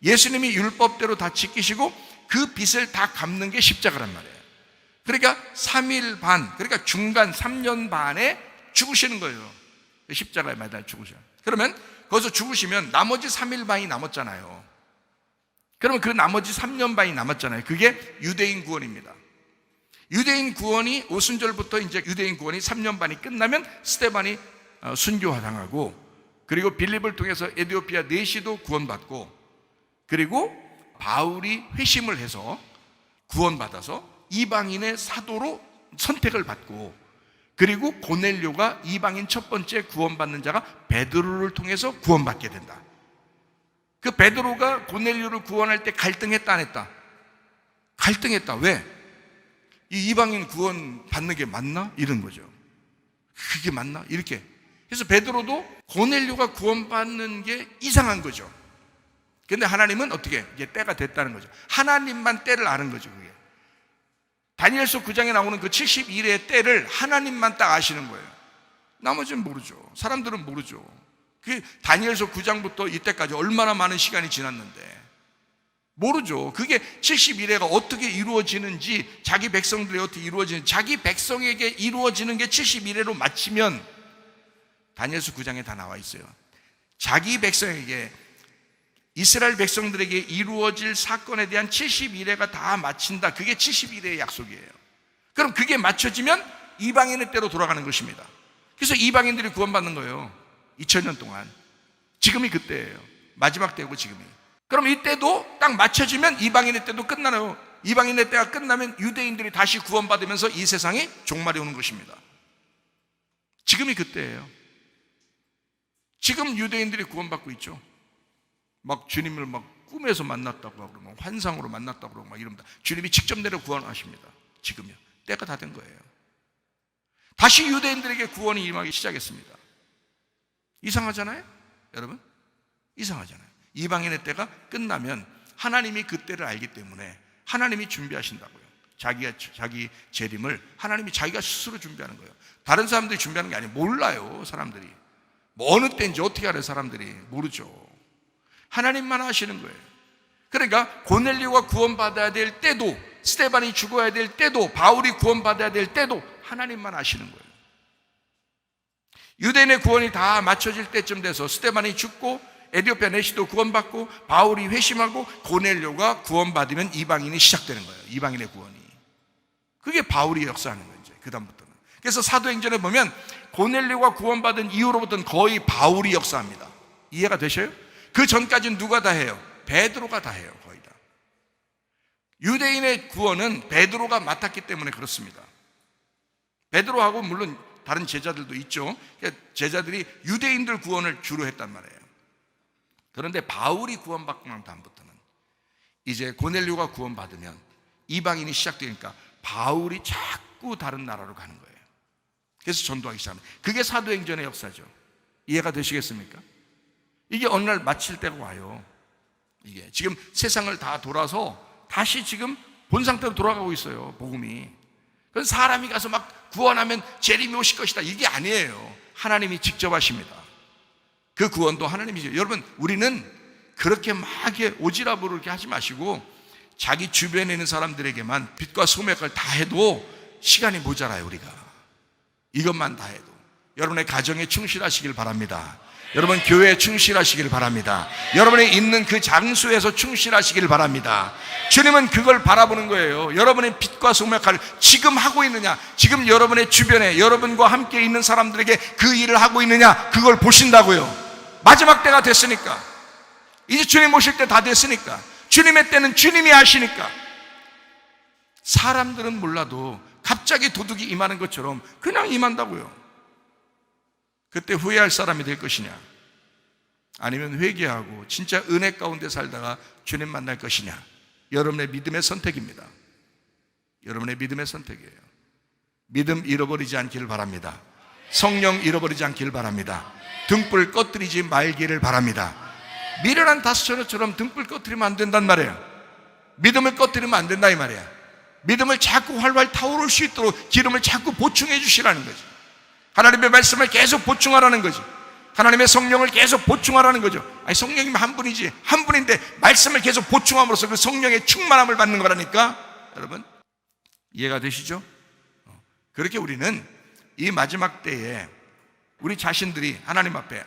예수님이 율법대로 다 지키시고 그 빚을 다 갚는 게 십자가란 말이에요. 그러니까 3일 반, 그러니까 중간 3년 반에 죽으시는 거예요. 십자가에 매달 죽으셔요. 그러면 거기서 죽으시면 나머지 3일 반이 남았잖아요. 그러면 그 나머지 3년 반이 남았잖아요. 그게 유대인 구원입니다. 유대인 구원이 오순절부터 이제 유대인 구원이 3년 반이 끝나면 스데반이 순교당하고 그리고 빌립을 통해서 에디오피아 내시도 구원받고 그리고 바울이 회심을 해서 구원받아서 이방인의 사도로 선택을 받고 그리고 고넬료가 이방인 첫 번째 구원받는 자가 베드로를 통해서 구원받게 된다. 그 베드로가 고넬료를 구원할 때 갈등했다 안 했다? 갈등했다. 왜? 이 이방인 구원받는 게 맞나? 이런 거죠. 그게 맞나? 이렇게. 그래서 베드로도 고넬료가 구원받는 게 이상한 거죠. 근데 하나님은 어떻게? 이제 때가 됐다는 거죠. 하나님만 때를 아는 거죠, 그게. 다니엘서 9장에 나오는 그 70일의 때를 하나님만 딱 아시는 거예요. 나머지는 모르죠. 사람들은 모르죠. 그 다니엘서 9장부터 이때까지 얼마나 많은 시간이 지났는데 모르죠. 그게 70일에가 어떻게 이루어지는지, 자기 백성들이 어떻게 이루어지는지, 자기 백성에게 이루어지는 게 71회로 마치면 다니엘서 9장에 다 나와 있어요. 자기 백성에게, 이스라엘 백성들에게 이루어질 사건에 대한 71회가 다 마친다. 그게 71회의 약속이에요. 그럼 그게 맞춰지면 이방인의 때로 돌아가는 것입니다. 그래서 이방인들이 구원받는 거예요. 2000년 동안. 지금이 그때예요. 마지막 때고 지금이. 그럼 이때도 딱 맞춰지면 이방인의 때도 끝나요. 이방인의 때가 끝나면 유대인들이 다시 구원받으면서 이 세상에 종말이 오는 것입니다. 지금이 그때예요. 지금 유대인들이 구원받고 있죠. 막 주님을 막 꿈에서 만났다고 하고 막 환상으로 만났다고 그러고 막 이럽니다. 주님이 직접 내려 구원하십니다. 지금요. 때가 다 된 거예요. 다시 유대인들에게 구원이 임하기 시작했습니다. 이상하잖아요? 여러분? 이상하잖아요. 이방인의 때가 끝나면 하나님이 그 때를 알기 때문에 하나님이 준비하신다고요. 자기 재림을 하나님이 자기가 스스로 준비하는 거예요. 다른 사람들이 준비하는 게 아니에요. 몰라요, 사람들이. 뭐 어느 때인지 어떻게 알아요, 사람들이. 모르죠. 하나님만 하시는 거예요. 그러니까 고넬료가 구원받아야 될 때도, 스데반이 죽어야 될 때도, 바울이 구원받아야 될 때도 하나님만 아시는 거예요. 유대인의 구원이 다 맞춰질 때쯤 돼서 스데반이 죽고 에디오피아 내시도 구원받고 바울이 회심하고 고넬료가 구원받으면 이방인이 시작되는 거예요. 이방인의 구원이. 그게 바울이 역사하는 거죠. 그 다음부터는. 그래서 사도행전에 보면 고넬료가 구원받은 이후로부터는 거의 바울이 역사합니다. 이해가 되셔요? 그 전까지는 누가 다 해요? 베드로가 다 해요. 거의 다. 유대인의 구원은 베드로가 맡았기 때문에 그렇습니다. 베드로하고 물론 다른 제자들도 있죠. 제자들이 유대인들 구원을 주로 했단 말이에요. 그런데 바울이 구원받고 난 다음부터는 이제 고넬료가 구원받으면 이방인이 시작되니까 바울이 자꾸 다른 나라로 가는 거예요. 그래서 전도하기 시작합니다. 그게 사도행전의 역사죠. 이해가 되시겠습니까? 이게 어느 날 마칠 때가 와요. 이게 지금 세상을 다 돌아서 다시 지금 본 상태로 돌아가고 있어요. 복음이. 그건 사람이 가서 막 구원하면 재림이 오실 것이다, 이게 아니에요. 하나님이 직접 하십니다. 그 구원도 하나님이죠. 여러분, 우리는 그렇게 막 오지랖으로 이렇게 하지 마시고 자기 주변에 있는 사람들에게만 빛과 소금의 역할을 다 해도 시간이 모자라요. 우리가 이것만 다 해도. 여러분의 가정에 충실하시길 바랍니다. 여러분 교회에 충실하시길 바랍니다. 여러분이 있는 그 장소에서 충실하시길 바랍니다. 주님은 그걸 바라보는 거예요. 여러분의 빛과 소금의 역할을 지금 하고 있느냐, 지금 여러분의 주변에 여러분과 함께 있는 사람들에게 그 일을 하고 있느냐, 그걸 보신다고요. 마지막 때가 됐으니까, 이제 주님 오실 때 다 됐으니까, 주님의 때는 주님이 아시니까. 사람들은 몰라도 갑자기 도둑이 임하는 것처럼 그냥 임한다고요. 그때 후회할 사람이 될 것이냐, 아니면 회개하고 진짜 은혜 가운데 살다가 주님 만날 것이냐, 여러분의 믿음의 선택입니다. 여러분의 믿음의 선택이에요. 믿음 잃어버리지 않기를 바랍니다. 성령 잃어버리지 않기를 바랍니다. 등불 꺼뜨리지 말기를 바랍니다. 미련한 다스처럼 등불 꺼뜨리면 안 된단 말이에요. 믿음을 꺼뜨리면 안 된다 이 말이에요. 믿음을 자꾸 활활 타오를 수 있도록 기름을 자꾸 보충해 주시라는 거죠. 하나님의 말씀을 계속 보충하라는 거죠. 하나님의 성령을 계속 보충하라는 거죠. 아니, 성령이면 한 분이지, 한 분인데 말씀을 계속 보충함으로써 그 성령의 충만함을 받는 거라니까. 여러분 이해가 되시죠? 그렇게 우리는 이 마지막 때에 우리 자신들이 하나님 앞에,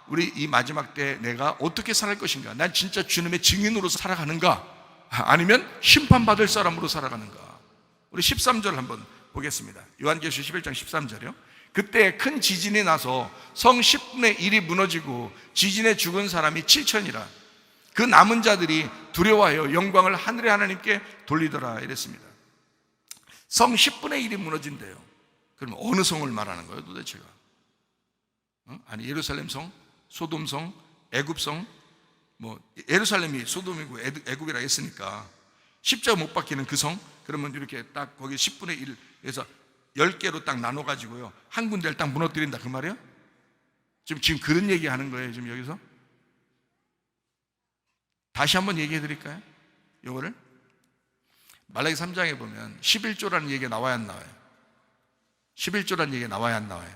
우리 이 마지막 때에 내가 어떻게 살아갈 것인가, 난 진짜 주님의 증인으로 살아가는가, 아니면 심판받을 사람으로 살아가는가. 우리 13절 한번 보겠습니다. 요한계시록 11장 13절이요. 그때 큰 지진이 나서 성 10분의 1이 무너지고 지진에 죽은 사람이 7천이라. 그 남은 자들이 두려워하여 영광을 하늘의 하나님께 돌리더라 이랬습니다. 성 10분의 1이 무너진대요. 그럼 어느 성을 말하는 거예요 도대체가? 아니 예루살렘 성, 소돔 성, 애굽 성, 뭐 예루살렘이 소돔이고 애굽이라 했으니까 십자가 못 박히는 그 성, 그러면 이렇게 딱 거기 10분의 1에서 10개로 딱 나눠가지고요 한 군데를 딱 무너뜨린다 그 말이에요? 지금 그런 얘기 하는 거예요 지금 여기서? 다시 한번 얘기해 드릴까요? 요거를 말라기 3장에 보면 11조라는 얘기가 나와야 안 나와요? 11조라는 얘기가 나와야 안 나와요?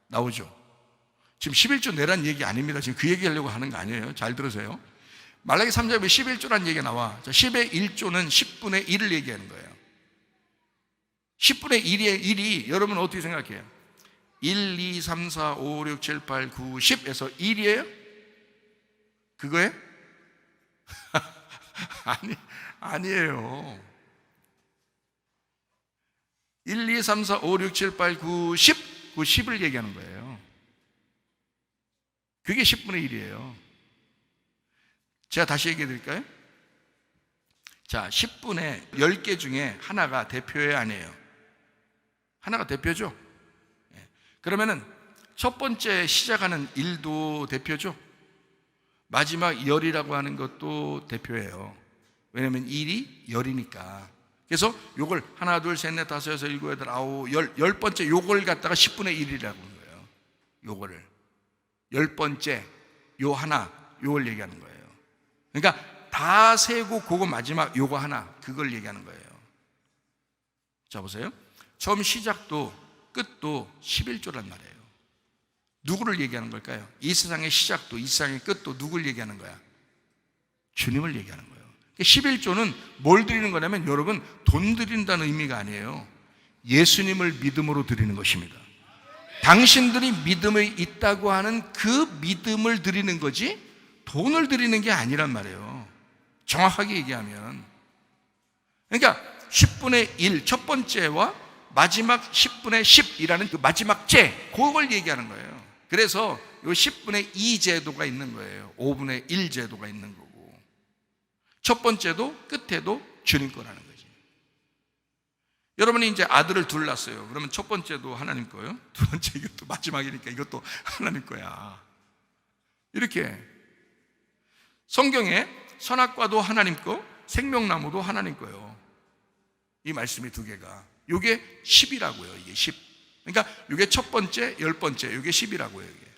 나오죠. 지금 11조 내란 얘기 아닙니다. 지금 그 얘기하려고 하는 거 아니에요. 잘 들으세요. 말라기 3장에 11조라는 얘기가 나와. 10의 1조는 10분의 1을 얘기하는 거예요. 10분의 1이 여러분 어떻게 생각해요? 1, 2, 3, 4, 5, 6, 7, 8, 9, 10에서 1이에요? 그거에? 아니에요. 1, 2, 3, 4, 5, 6, 7, 8, 9, 10, 그 10을 얘기하는 거예요. 그게 10분의 1이에요. 제가 다시 얘기해 드릴까요? 자, 10분의 10개 중에 하나가 대표예요, 아니에요? 하나가 대표죠? 그러면은 첫 번째 시작하는 1도 대표죠? 마지막 열이라고 하는 것도 대표예요. 왜냐하면 1이 열이니까. 그래서 요걸 하나, 둘, 셋, 넷, 다섯, 여섯, 일곱, 여덟, 아홉, 열 번째 요걸 갖다가 10분의 1이라고 하는 거예요. 요거를. 열 번째 요 하나, 요걸 얘기하는 거예요. 그러니까 다 세고 그거 마지막 요거 하나, 그걸 얘기하는 거예요. 자, 보세요. 처음 시작도 끝도 11조란 말이에요. 누구를 얘기하는 걸까요? 이 세상의 시작도 이 세상의 끝도 누굴 얘기하는 거야? 주님을 얘기하는 거예요. 11조는 뭘 드리는 거냐면 여러분 돈 드린다는 의미가 아니에요. 예수님을 믿음으로 드리는 것입니다. 당신들이 믿음이 있다고 하는 그 믿음을 드리는 거지 돈을 드리는 게 아니란 말이에요. 정확하게 얘기하면. 그러니까 10분의 1 첫 번째와 마지막 10분의 10이라는 그 마지막 제, 그걸 얘기하는 거예요. 그래서 이 10분의 2 제도가 있는 거예요. 5분의 1 제도가 있는 거고. 첫 번째도 끝에도 주님 거라는 거지. 여러분이 이제 아들을 둘 낳았어요. 그러면 첫 번째도 하나님 거예요. 두 번째 이것도 마지막이니까 이것도 하나님 거야. 이렇게 성경에 선악과도 하나님 거, 생명나무도 하나님 거예요. 이 말씀이 두 개가. 이게 10이라고요. 이게 10. 그러니까 이게 첫 번째, 열 번째, 이게 10이라고요. 이게.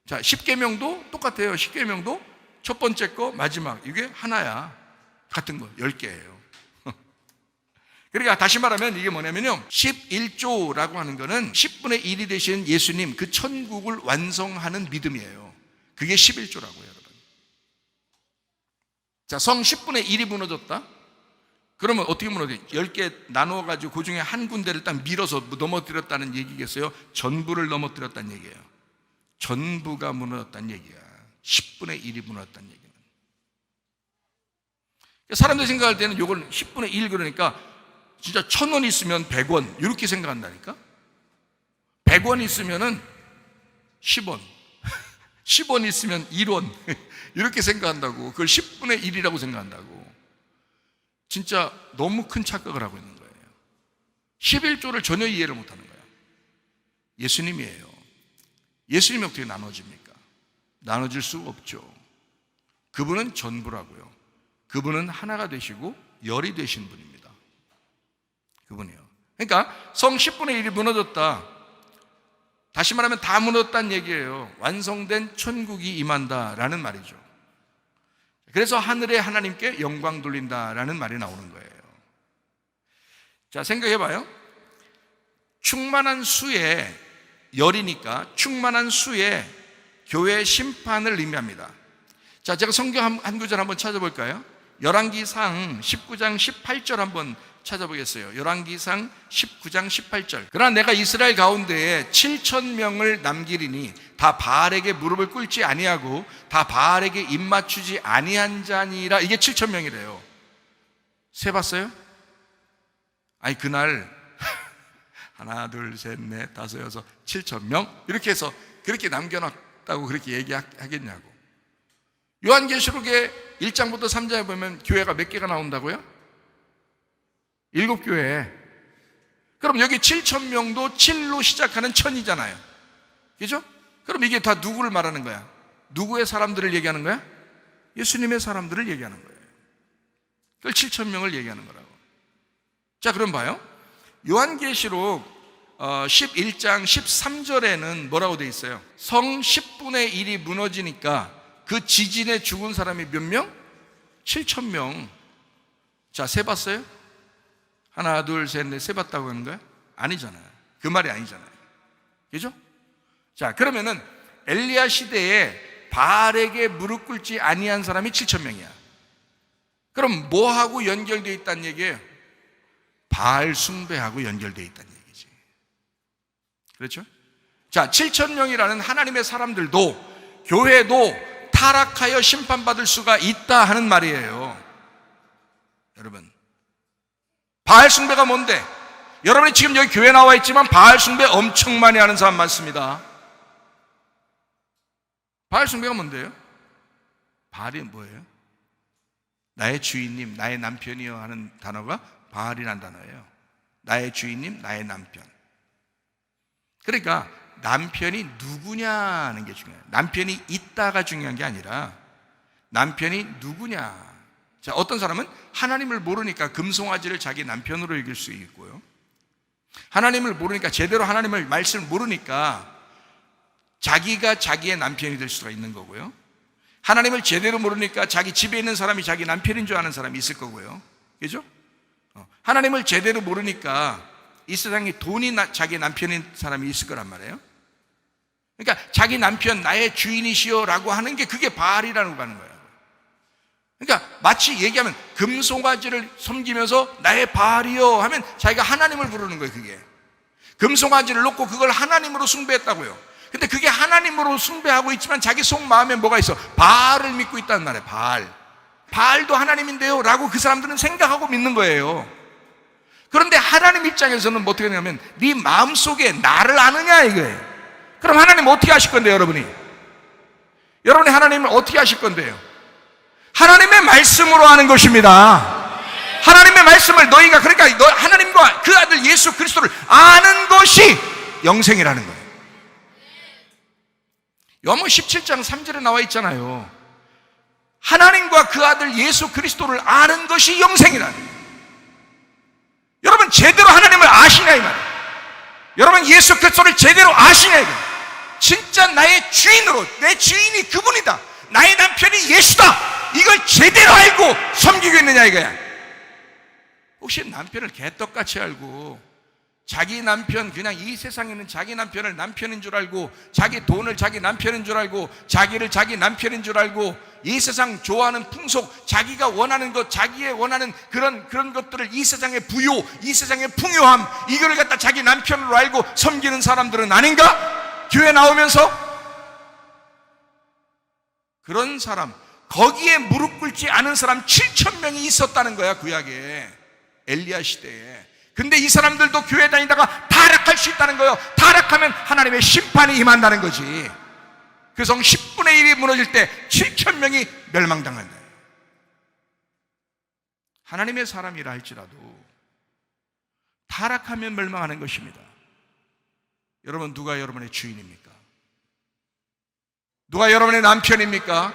자, 10계명도 똑같아요. 10계명도 첫 번째 거, 마지막. 이게 하나야. 같은 거, 10개예요. 그러니까 다시 말하면 이게 뭐냐면요. 11조라고 하는 거는 10분의 1이 되신 예수님, 그 천국을 완성하는 믿음이에요. 그게 11조라고요, 여러분. 자, 성 10분의 1이 무너졌다? 그러면 어떻게 무너져요? 10개 나누어가지고 그 중에 한 군데를 딱 밀어서 넘어뜨렸다는 얘기겠어요? 전부를 넘어뜨렸다는 얘기예요. 전부가 무너졌다는 얘기야. 10분의 1이 무너졌다는 얘기는. 사람들이 생각할 때는 이걸 10분의 1 그러니까 진짜 1,000원 있으면 100원 이렇게 생각한다니까? 100원 있으면은 10원 10원 있으면 1원 이렇게 생각한다고. 그걸 10분의 1이라고 생각한다고. 진짜 너무 큰 착각을 하고 있는 거예요. 11조를 전혀 이해를 못하는 거예요. 예수님이에요. 예수님이 어떻게 나눠집니까? 나눠질 수가 없죠. 그분은 전부라고요. 그분은 하나가 되시고 열이 되신 분입니다. 그분이요. 그러니까 성 10분의 1이 무너졌다. 다시 말하면 다 무너졌다는 얘기예요. 완성된 천국이 임한다라는 말이죠. 그래서 하늘의 하나님께 영광 돌린다라는 말이 나오는 거예요. 자, 생각해봐요. 충만한 수의 열이니까 충만한 수의 교회 심판을 의미합니다. 자, 제가 성경 한 구절 한번 찾아볼까요? 열왕기상 19장 18절 한번 찾아보겠어요. 열왕기상 19장 18절. 그러나 내가 이스라엘 가운데에 7,000명을 남기리니 다 바알에게 무릎을 꿇지 아니하고 다 바알에게 입맞추지 아니한 자니라. 이게 7,000명이래요. 세봤어요? 아니 그날 하나 둘 셋 넷 다섯 여섯 7,000명 이렇게 해서 그렇게 남겨놨다고 그렇게 얘기하겠냐고. 요한계시록에 1장부터 3장에 보면 교회가 몇 개가 나온다고요? 7교회. 그럼 여기 7,000명도 7로 시작하는 천이잖아요. 그죠? 그럼 이게 다 누구를 말하는 거야? 누구의 사람들을 얘기하는 거야? 예수님의 사람들을 얘기하는 거예요. 그걸 7,000명을 얘기하는 거라고. 자, 그럼 봐요. 요한계시록 11장 13절에는 뭐라고 돼 있어요? 성 10분의 1이 무너지니까 그 지진에 죽은 사람이 몇 명? 7,000명. 자, 세봤어요? 하나, 둘, 셋, 넷 세봤다고 하는 거야? 아니잖아요. 그 말이 아니잖아요. 그죠? 자, 그러면은 엘리야 시대에 바알에게 무릎 꿇지 아니한 사람이 7천 명이야. 그럼 뭐하고 연결되어 있다는 얘기예요? 바알 숭배하고 연결되어 있다는 얘기지. 그렇죠? 자, 7천 명이라는 하나님의 사람들도, 교회도 타락하여 심판받을 수가 있다 하는 말이에요. 여러분, 바알 숭배가 뭔데? 여러분이 지금 여기 교회 나와 있지만 바알 숭배 엄청 많이 하는 사람 많습니다. 바알 숭배가 뭔데요? 바알이 뭐예요? 나의 주인님, 나의 남편이여 하는 단어가 바알이라는 단어예요. 나의 주인님, 나의 남편. 그러니까 남편이 누구냐는 게 중요해요. 남편이 있다가 중요한 게 아니라 남편이 누구냐. 자, 어떤 사람은 하나님을 모르니까 금송아지를 자기 남편으로 여길 수 있고요, 하나님을 모르니까, 제대로 하나님을 말씀을 모르니까 자기가 자기의 남편이 될 수가 있는 거고요, 하나님을 제대로 모르니까 자기 집에 있는 사람이 자기 남편인 줄 아는 사람이 있을 거고요. 그죠? 하나님을 제대로 모르니까 이 세상에 돈이 자기 남편인 사람이 있을 거란 말이에요. 그러니까 자기 남편, 나의 주인이시여 라고 하는 게 그게 바알이라는 거 하는 거예요. 그러니까 마치 얘기하면 금송아지를 섬기면서 나의 바알이여 하면 자기가 하나님을 부르는 거예요. 그게 금송아지를 놓고 그걸 하나님으로 숭배했다고요. 근데 그게 하나님으로 숭배하고 있지만 자기 속마음에 뭐가 있어? 바알을 믿고 있다는 말이에요. 바알도 하나님인데요 라고 그 사람들은 생각하고 믿는 거예요. 그런데 하나님 입장에서는 뭐 어떻게 되냐면 네 마음속에 나를 아느냐 이거예요. 그럼 하나님 어떻게 하실 건데요? 여러분이 하나님을 어떻게 하실 건데요? 하나님의 말씀으로 하는 것입니다. 하나님의 말씀을 너희가, 그러니까 하나님과 그 아들 예수 그리스도를 아는 것이 영생이라는 거예요. 요한복음 17장 3절에 나와 있잖아요. 하나님과 그 아들 예수 그리스도를 아는 것이 영생이라는 거예요. 여러분 제대로 하나님을 아시냐 이 말이에요. 여러분 예수 그리스도를 제대로 아시냐 이거예요. 진짜 나의 주인으로, 내 주인이 그분이다, 나의 남편이 예수다, 이걸 제대로 알고 섬기고 있느냐 이거야. 혹시 남편을 개떡같이 알고 자기 남편, 그냥 이 세상에 있는 자기 남편을 남편인 줄 알고, 자기 돈을 자기 남편인 줄 알고, 자기를 자기 남편인 줄 알고, 이 세상 좋아하는 풍속, 자기가 원하는 것, 자기의 원하는 그런 것들을, 이 세상의 부요, 이 세상의 풍요함, 이걸 갖다 자기 남편으로 알고 섬기는 사람들은 아닌가? 교회 나오면서 그런 사람, 거기에 무릎 꿇지 않은 사람 7천 명이 있었다는 거야, 구약에, 엘리야 시대에. 근데 이 사람들도 교회 다니다가 타락할 수 있다는 거예요. 타락하면 하나님의 심판이 임한다는 거지. 그 성 10분의 1이 무너질 때 7천 명이 멸망당한다. 하나님의 사람이라 할지라도 타락하면 멸망하는 것입니다. 여러분, 누가 여러분의 주인입니까? 누가 여러분의 남편입니까?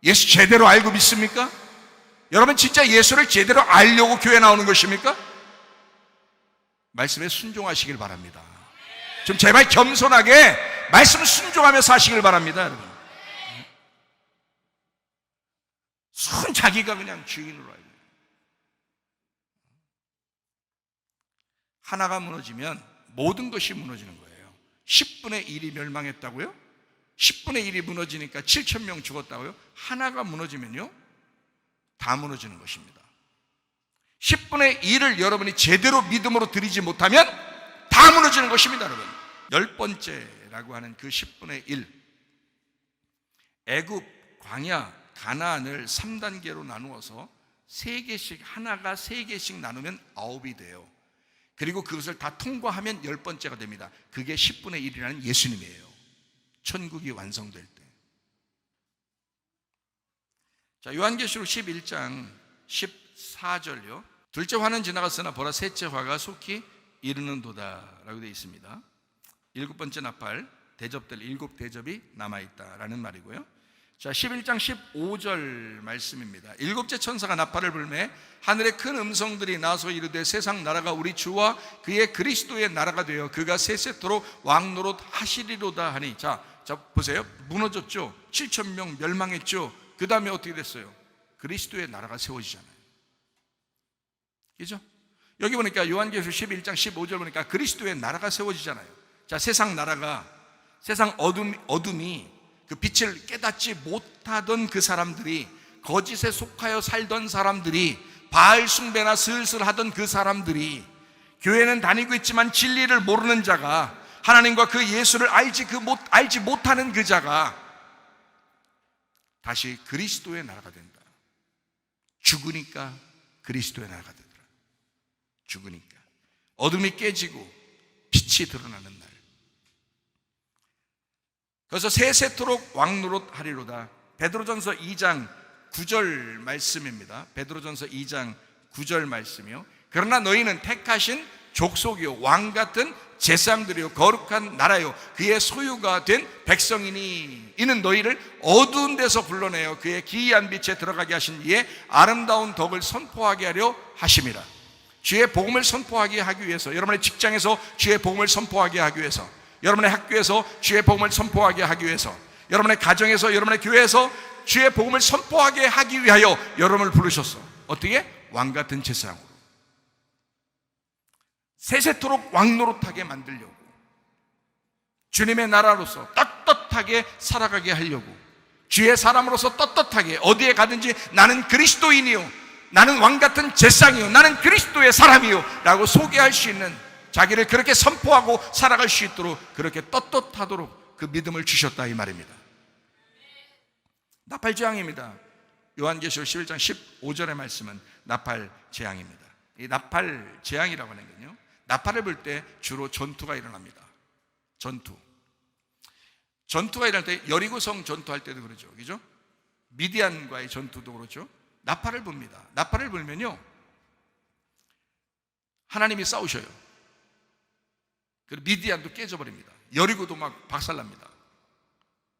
예수 제대로 알고 믿습니까? 여러분 진짜 예수를 제대로 알려고 교회 나오는 것입니까? 말씀에 순종하시길 바랍니다. 좀 제발 겸손하게 말씀 순종하며 사시길 바랍니다. 여러분, 순 자기가 그냥 주인으로 알고, 하나가 무너지면 모든 것이 무너지는 거예요. 10분의 1이 멸망했다고요? 10분의 1이 무너지니까 7천 명 죽었다고요? 하나가 무너지면요 다 무너지는 것입니다. 10분의 1을 여러분이 제대로 믿음으로 드리지 못하면 다 무너지는 것입니다. 여러분, 10번째라고 하는 그 10분의 1, 애굽, 광야, 가나안을 3단계로 나누어서 3개씩, 하나가 3개씩 나누면 9이 돼요. 그리고 그것을 다 통과하면 10번째가 됩니다. 그게 10분의 1이라는 예수님이에요. 천국이 완성될 때. 자, 요한계시록 11장 14절요. 둘째 화는 지나갔으나 보라 셋째 화가 속히 이르는도다 라고 되어 있습니다. 7번째 나팔, 대접될 7대접이 남아있다라는 말이고요. 자, 11장 15절 말씀입니다. 7째 천사가 나팔을 불매 하늘에 큰 음성들이 나서 이르되 세상 나라가 우리 주와 그의 그리스도의 나라가 되어 그가 세세토록 왕노릇 하시리로다 하니. 자 보세요. 무너졌죠. 7천 명 멸망했죠. 그 다음에 어떻게 됐어요? 그리스도의 나라가 세워지잖아요. 그죠? 여기 보니까 요한계시록 11장 15절 보니까 그리스도의 나라가 세워지잖아요. 자, 세상 나라가, 세상 어둠이 그 빛을 깨닫지 못하던 그 사람들이, 거짓에 속하여 살던 사람들이, 바알 숭배나 슬슬 하던 그 사람들이, 교회는 다니고 있지만 진리를 모르는 자가, 하나님과 그 예수를 알지 못하는 그 자가 다시 그리스도의 나라가 된다. 죽으니까 그리스도의 나라가 되더라. 죽으니까 어둠이 깨지고 빛이 드러나는 날. 그래서 세세토록 왕노릇 하리로다. 베드로전서 2장 9절 말씀입니다. 베드로전서 2장 9절 말씀이요. 그러나 너희는 택하신 족속이요 왕 같은 제사장들이요 거룩한 나라요 그의 소유가 된 백성이니 이는 너희를 어두운 데서 불러내어 그의 기이한 빛에 들어가게 하신 이의 아름다운 덕을 선포하게 하려 하심이라. 주의 복음을 선포하게 하기 위해서, 여러분의 직장에서 주의 복음을 선포하게 하기 위해서, 여러분의 학교에서 주의 복음을 선포하게 하기 위해서, 여러분의 가정에서, 여러분의 교회에서 주의 복음을 선포하게 하기 위하여 여러분을 부르셨어. 어떻게? 왕 같은 제사장으로, 세세토록 왕노릇하게 만들려고, 주님의 나라로서 떳떳하게 살아가게 하려고, 주의 사람으로서 떳떳하게 어디에 가든지 나는 그리스도인이요, 나는 왕 같은 제사장이요, 나는 그리스도의 사람이요 라고 소개할 수 있는, 자기를 그렇게 선포하고 살아갈 수 있도록 그렇게 떳떳하도록 그 믿음을 주셨다 이 말입니다. 나팔재앙입니다. 요한계시록 11장 15절의 말씀은 나팔재앙입니다. 이 나팔재앙이라고 하는 건요, 나팔을 불 때 주로 전투가 일어납니다. 전투가 일어날 때, 여리고성 전투할 때도 그러죠, 그죠? 미디안과의 전투도 그렇죠. 나팔을 붑니다. 나팔을 불면요, 하나님이 싸우셔요. 그리고 미디안도 깨져버립니다. 여리고도 막 박살납니다.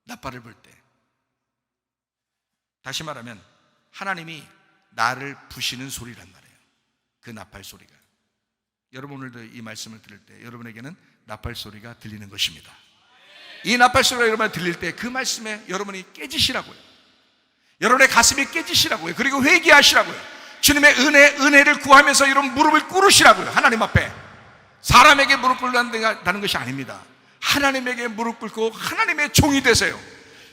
나팔을 불 때. 다시 말하면 하나님이 나를 부시는 소리란 말이에요, 그 나팔 소리가. 여러분 오늘도 이 말씀을 들을 때 여러분에게는 나팔 소리가 들리는 것입니다. 이 나팔 소리가 여러분에 들릴 때 그 말씀에 여러분이 깨지시라고요. 여러분의 가슴이 깨지시라고요. 그리고 회개하시라고요. 주님의 은혜를 구하면서 여러분 무릎을 꿇으시라고요. 하나님 앞에. 사람에게 무릎 꿇는다는 것이 아닙니다. 하나님에게 무릎 꿇고 하나님의 종이 되세요.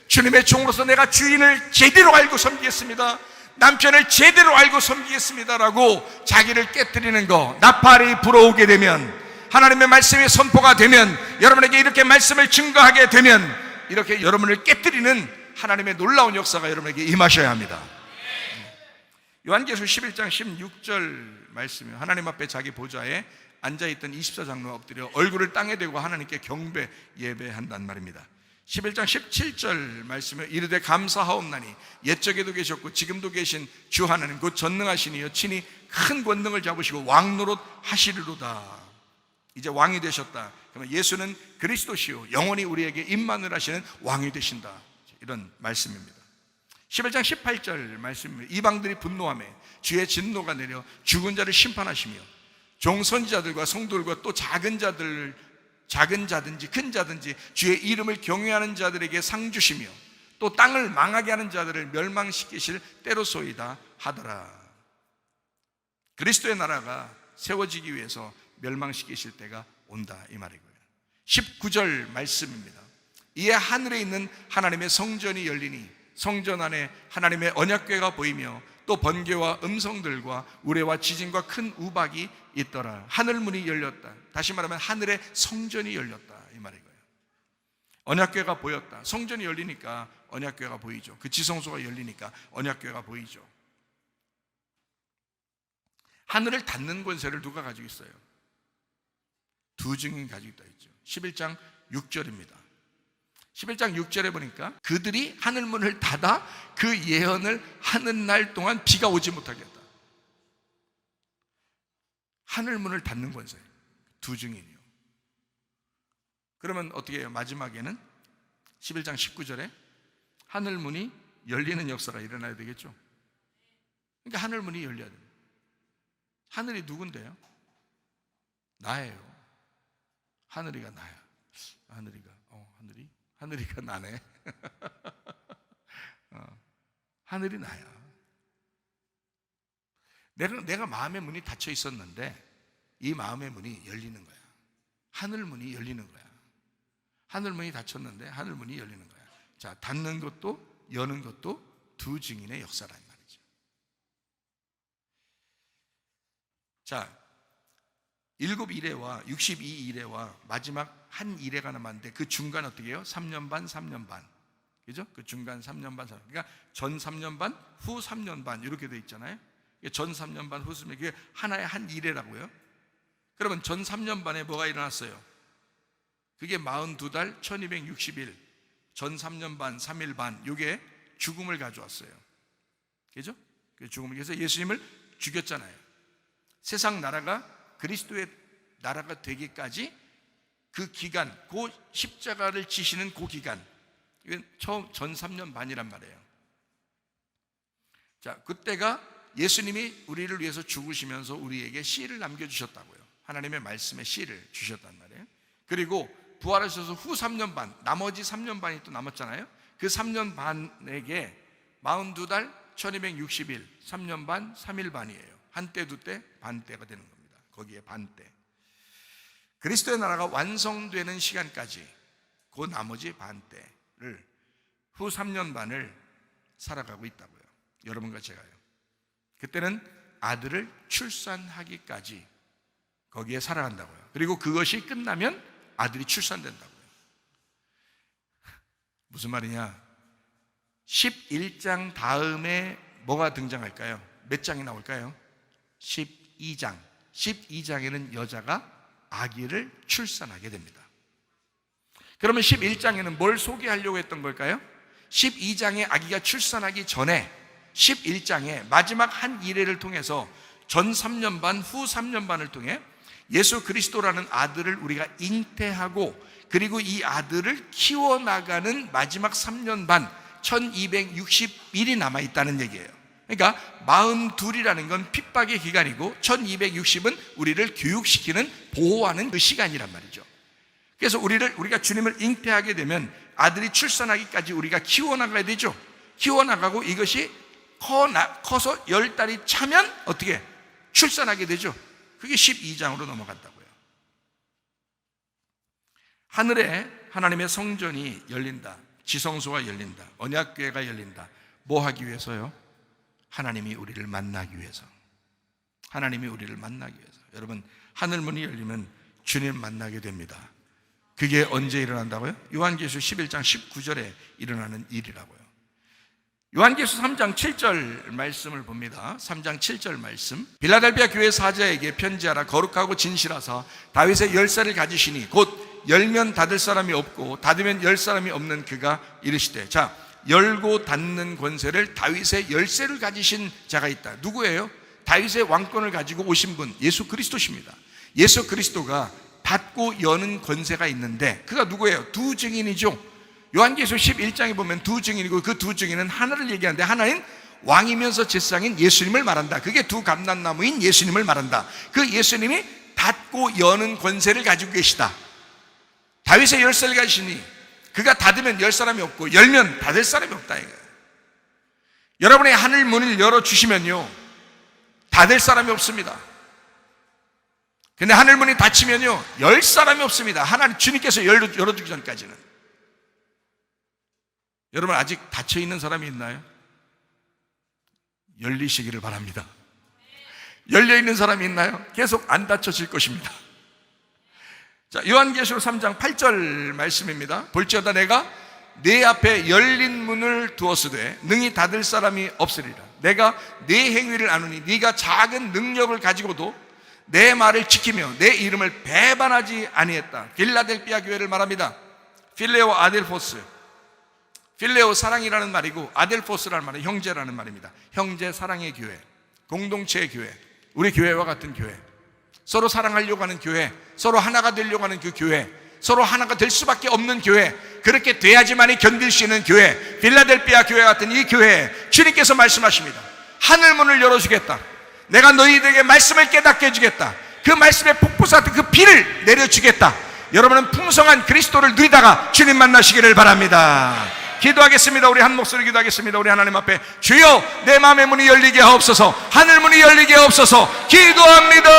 주님의 종으로서 내가 주인을 제대로 알고 섬기겠습니다, 남편을 제대로 알고 섬기겠습니다라고 자기를 깨뜨리는 거, 나팔이 불어오게 되면, 하나님의 말씀이 선포가 되면, 여러분에게 이렇게 말씀을 증거하게 되면, 이렇게 여러분을 깨뜨리는 하나님의 놀라운 역사가 여러분에게 임하셔야 합니다. 요한계시록 11장 16절 말씀이요, 하나님 앞에 자기 보좌에 앉아있던 24장로가 엎드려 얼굴을 땅에 대고 하나님께 경배 예배한단 말입니다. 11장 17절 말씀에 이르되 감사하옵나니 옛적에도 계셨고 지금도 계신 주 하나님 곧 전능하신 이여 친히 큰 권능을 잡으시고 왕노릇 하시리로다. 이제 왕이 되셨다. 그러면 예수는 그리스도시요 영원히 우리에게 임만을 하시는 왕이 되신다, 이런 말씀입니다. 11장 18절 말씀입니다. 이방들이 분노하며 주의 진노가 내려 죽은 자를 심판하시며 종선지자들과 성도들과 또 작은 자든지 큰 자든지 주의 이름을 경외하는 자들에게 상 주시며 또 땅을 망하게 하는 자들을 멸망시키실 때로소이다 하더라. 그리스도의 나라가 세워지기 위해서 멸망시키실 때가 온다 이 말이고요. 19절 말씀입니다. 이에 하늘에 있는 하나님의 성전이 열리니 성전 안에 하나님의 언약궤가 보이며 또 번개와 음성들과 우레와 지진과 큰 우박이 있더라. 하늘문이 열렸다. 다시 말하면 하늘의 성전이 열렸다 이 말이고요. 언약궤가 보였다. 성전이 열리니까 언약궤가 보이죠. 그 지성소가 열리니까 언약궤가 보이죠. 하늘을 닫는 권세를 누가 가지고 있어요? 두 증인이 가지고 있다 했죠. 11장 6절입니다. 11장 6절에 보니까 그들이 하늘문을 닫아 그 예언을 하는 날 동안 비가 오지 못하게 했다. 하늘문을 닫는 권세예요. 두 증인이요. 그러면 어떻게 해요? 마지막에는 11장 19절에 하늘문이 열리는 역사가 일어나야 되겠죠. 그러니까 하늘문이 열려야 됩니다. 하늘이 누군데요? 나예요. 하늘이가 나야. 하늘이가 나네. 하늘이 나야. 내가 마음의 문이 닫혀 있었는데 이 마음의 문이 열리는 거야. 하늘 문이 열리는 거야. 하늘 문이 닫혔는데 하늘 문이 열리는 거야. 자, 닫는 것도 여는 것도 두 증인의 역사란 말이죠. 자, 7일회와 62일회와 마지막 한 일회가 남았는데 그 중간 어떻게 해요? 3년 반, 3년 반. 그죠? 그 중간 3년 반, 3년. 그러니까 전 3년 반, 후 3년 반 이렇게 돼 있잖아요. 전 3년 반, 후 3년 반. 그게 하나의 한 일회라고요. 그러면 전 3년 반에 뭐가 일어났어요? 그게 42달 1260일. 전 3년 반, 3일 반. 이게 죽음을 가져왔어요. 그죠? 그 죽음을 위해서 예수님을 죽였잖아요. 세상 나라가 그리스도의 나라가 되기까지 그 기간, 그 십자가를 지시는 그 기간, 이건 처음 전 3년 반이란 말이에요. 자, 그때가 예수님이 우리를 위해서 죽으시면서 우리에게 씨를 남겨주셨다고요. 하나님의 말씀에 씨를 주셨단 말이에요. 그리고 부활하셔서 후 3년 반, 나머지 3년 반이 또 남았잖아요. 그 3년 반에게 42달 1260일, 3년 반, 3일 반이에요. 한때, 두때, 반때가 되는 겁니다. 거기에 반때. 그리스도의 나라가 완성되는 시간까지 그 나머지 반때를, 후 3년 반을 살아가고 있다고요. 여러분과 제가요. 그때는 아들을 출산하기까지 거기에 살아간다고요. 그리고 그것이 끝나면 아들이 출산된다고요. 무슨 말이냐? 11장 다음에 뭐가 등장할까요? 몇 장이 나올까요? 12장. 12장에는 여자가 아기를 출산하게 됩니다. 그러면 11장에는 뭘 소개하려고 했던 걸까요? 12장에 아기가 출산하기 전에 11장에 마지막 한 일회를 통해서 전 3년 반, 후 3년 반을 통해 예수 그리스도라는 아들을 우리가 잉태하고 그리고 이 아들을 키워나가는 마지막 3년 반 1260일이 남아있다는 얘기예요. 그러니까 42이라는 건 핍박의 기간이고 1260은 우리를 교육시키는, 보호하는 그 시간이란 말이죠. 그래서 우리가 주님을 잉태하게 되면 아들이 출산하기까지 우리가 키워나가야 되죠. 키워나가고 이것이 커서 10달이 차면 어떻게? 출산하게 되죠. 그게 12장으로 넘어간다고요. 하늘에 하나님의 성전이 열린다. 지성소가 열린다. 언약궤가 열린다. 뭐 하기 위해서요? 하나님이 우리를 만나기 위해서. 하나님이 우리를 만나기 위해서. 여러분, 하늘문이 열리면 주님 만나게 됩니다. 그게 언제 일어난다고요? 요한계시록 11장 19절에 일어나는 일이라고요. 요한계시록 3장 7절 말씀을 봅니다. 3장 7절 말씀. 빌라델비아 교회 사자에게 편지하라. 거룩하고 진실하사 다윗의 열쇠를 가지시니 곧 열면 닫을 사람이 없고 닫으면 열 사람이 없는 그가 이르시되. 자, 열고 닫는 권세를, 다윗의 열쇠를 가지신 자가 있다. 누구예요? 다윗의 왕권을 가지고 오신 분, 예수 그리스도십니다. 예수 그리스도가 닫고 여는 권세가 있는데 그가 누구예요? 두 증인이죠. 요한계시록 11장에 보면 두 증인이고 그 두 증인은 하나를 얘기하는데 하나는 왕이면서 제사장인 예수님을 말한다. 그게 두 감람나무인 예수님을 말한다. 그 예수님이 닫고 여는 권세를 가지고 계시다. 다윗의 열쇠를 가지시니 그가 닫으면 열 사람이 없고 열면 닫을 사람이 없다. 여러분의 하늘 문을 열어주시면요 닫을 사람이 없습니다. 근데 하늘 문이 닫히면요 열 사람이 없습니다. 하나님 주님께서 열어주기 전까지는. 여러분 아직 닫혀있는 사람이 있나요? 열리시기를 바랍니다. 열려있는 사람이 있나요? 계속 안 닫혀질 것입니다. 자, 요한계시록 3장 8절 말씀입니다. 볼지어다 내가 네 앞에 열린 문을 두었으되 능히 닫을 사람이 없으리라. 내가 네 행위를 아노니 네가 작은 능력을 가지고도 내 말을 지키며 내 이름을 배반하지 아니했다. 필라델피아 교회를 말합니다. 필레오 아델포스. 필레오 사랑이라는 말이고 아델포스라는 말은 형제라는 말입니다. 형제 사랑의 교회, 공동체의 교회, 우리 교회와 같은 교회, 서로 사랑하려고 하는 교회, 서로 하나가 되려고 하는 그 교회, 서로 하나가 될 수밖에 없는 교회, 그렇게 돼야지만이 견딜 수 있는 교회, 필라델피아 교회 같은 이 교회에 주님께서 말씀하십니다. 하늘문을 열어주겠다. 내가 너희들에게 말씀을 깨닫게 해주겠다. 그 말씀의 폭포수 같은 그 비를 내려주겠다. 여러분은 풍성한 그리스도를 누리다가 주님 만나시기를 바랍니다. 기도하겠습니다. 우리 한 목소리 기도하겠습니다. 우리 하나님 앞에 주여 내 마음의 문이 열리게 하옵소서. 하늘 문이 열리게 하옵소서. 기도합니다.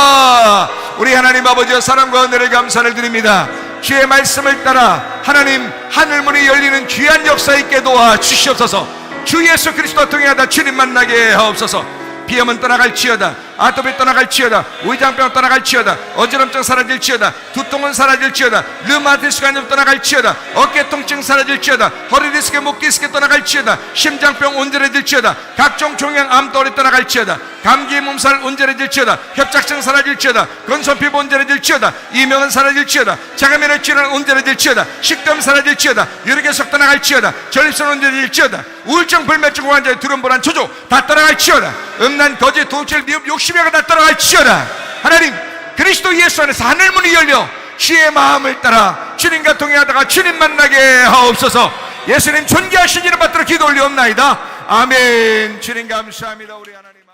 주옵소서. 우리 하나님 아버지의 사랑과 은혜를 감사를 드립니다. 주의 말씀을 따라 하나님 하늘문이 열리는 귀한 역사 있게 도와 주시옵소서. 주 예수 그리스도 통하다 주님 만나게 하옵소서. 비염은 떠나갈지어다, 아토피 떠나갈지어다, 위장병 떠나갈지어다, 어지럼증 사라질지어다, 두통은 사라질지어다, 르마티스관염 떠나갈지어다, 어깨 통증 사라질지어다, 허리 디스크, 목 디스크 떠나갈지어다, 심장병 온전해질지어다, 각종 종양 암떠리 떠나갈지어다, 감기 몸살 온전해질지어다, 협착증 사라질지어다, 건선피부 온전해질지어다, 이명은 사라질지어다, 자가면역 질환 온전해질지어다, 식도염 사라질지어다, 유력의석 떠나갈지어다, 전립선 온전해질지어다, 우울증 불면증 환자의 두름불안 초조 다 떠나갈지어다, 음란 거짓 도둑질 미움 욕심이가 다 떠나갈지어다. 하나님 그리스도 예수 안에서 하늘문이 열려 주의 마음을 따라 주님과 동행하다가 주님 만나게 하옵소서. 예수님 존귀하신 이름 받들어 기도 올리옵나이다. 아멘. 주님 감사합니다. 우리 하나님.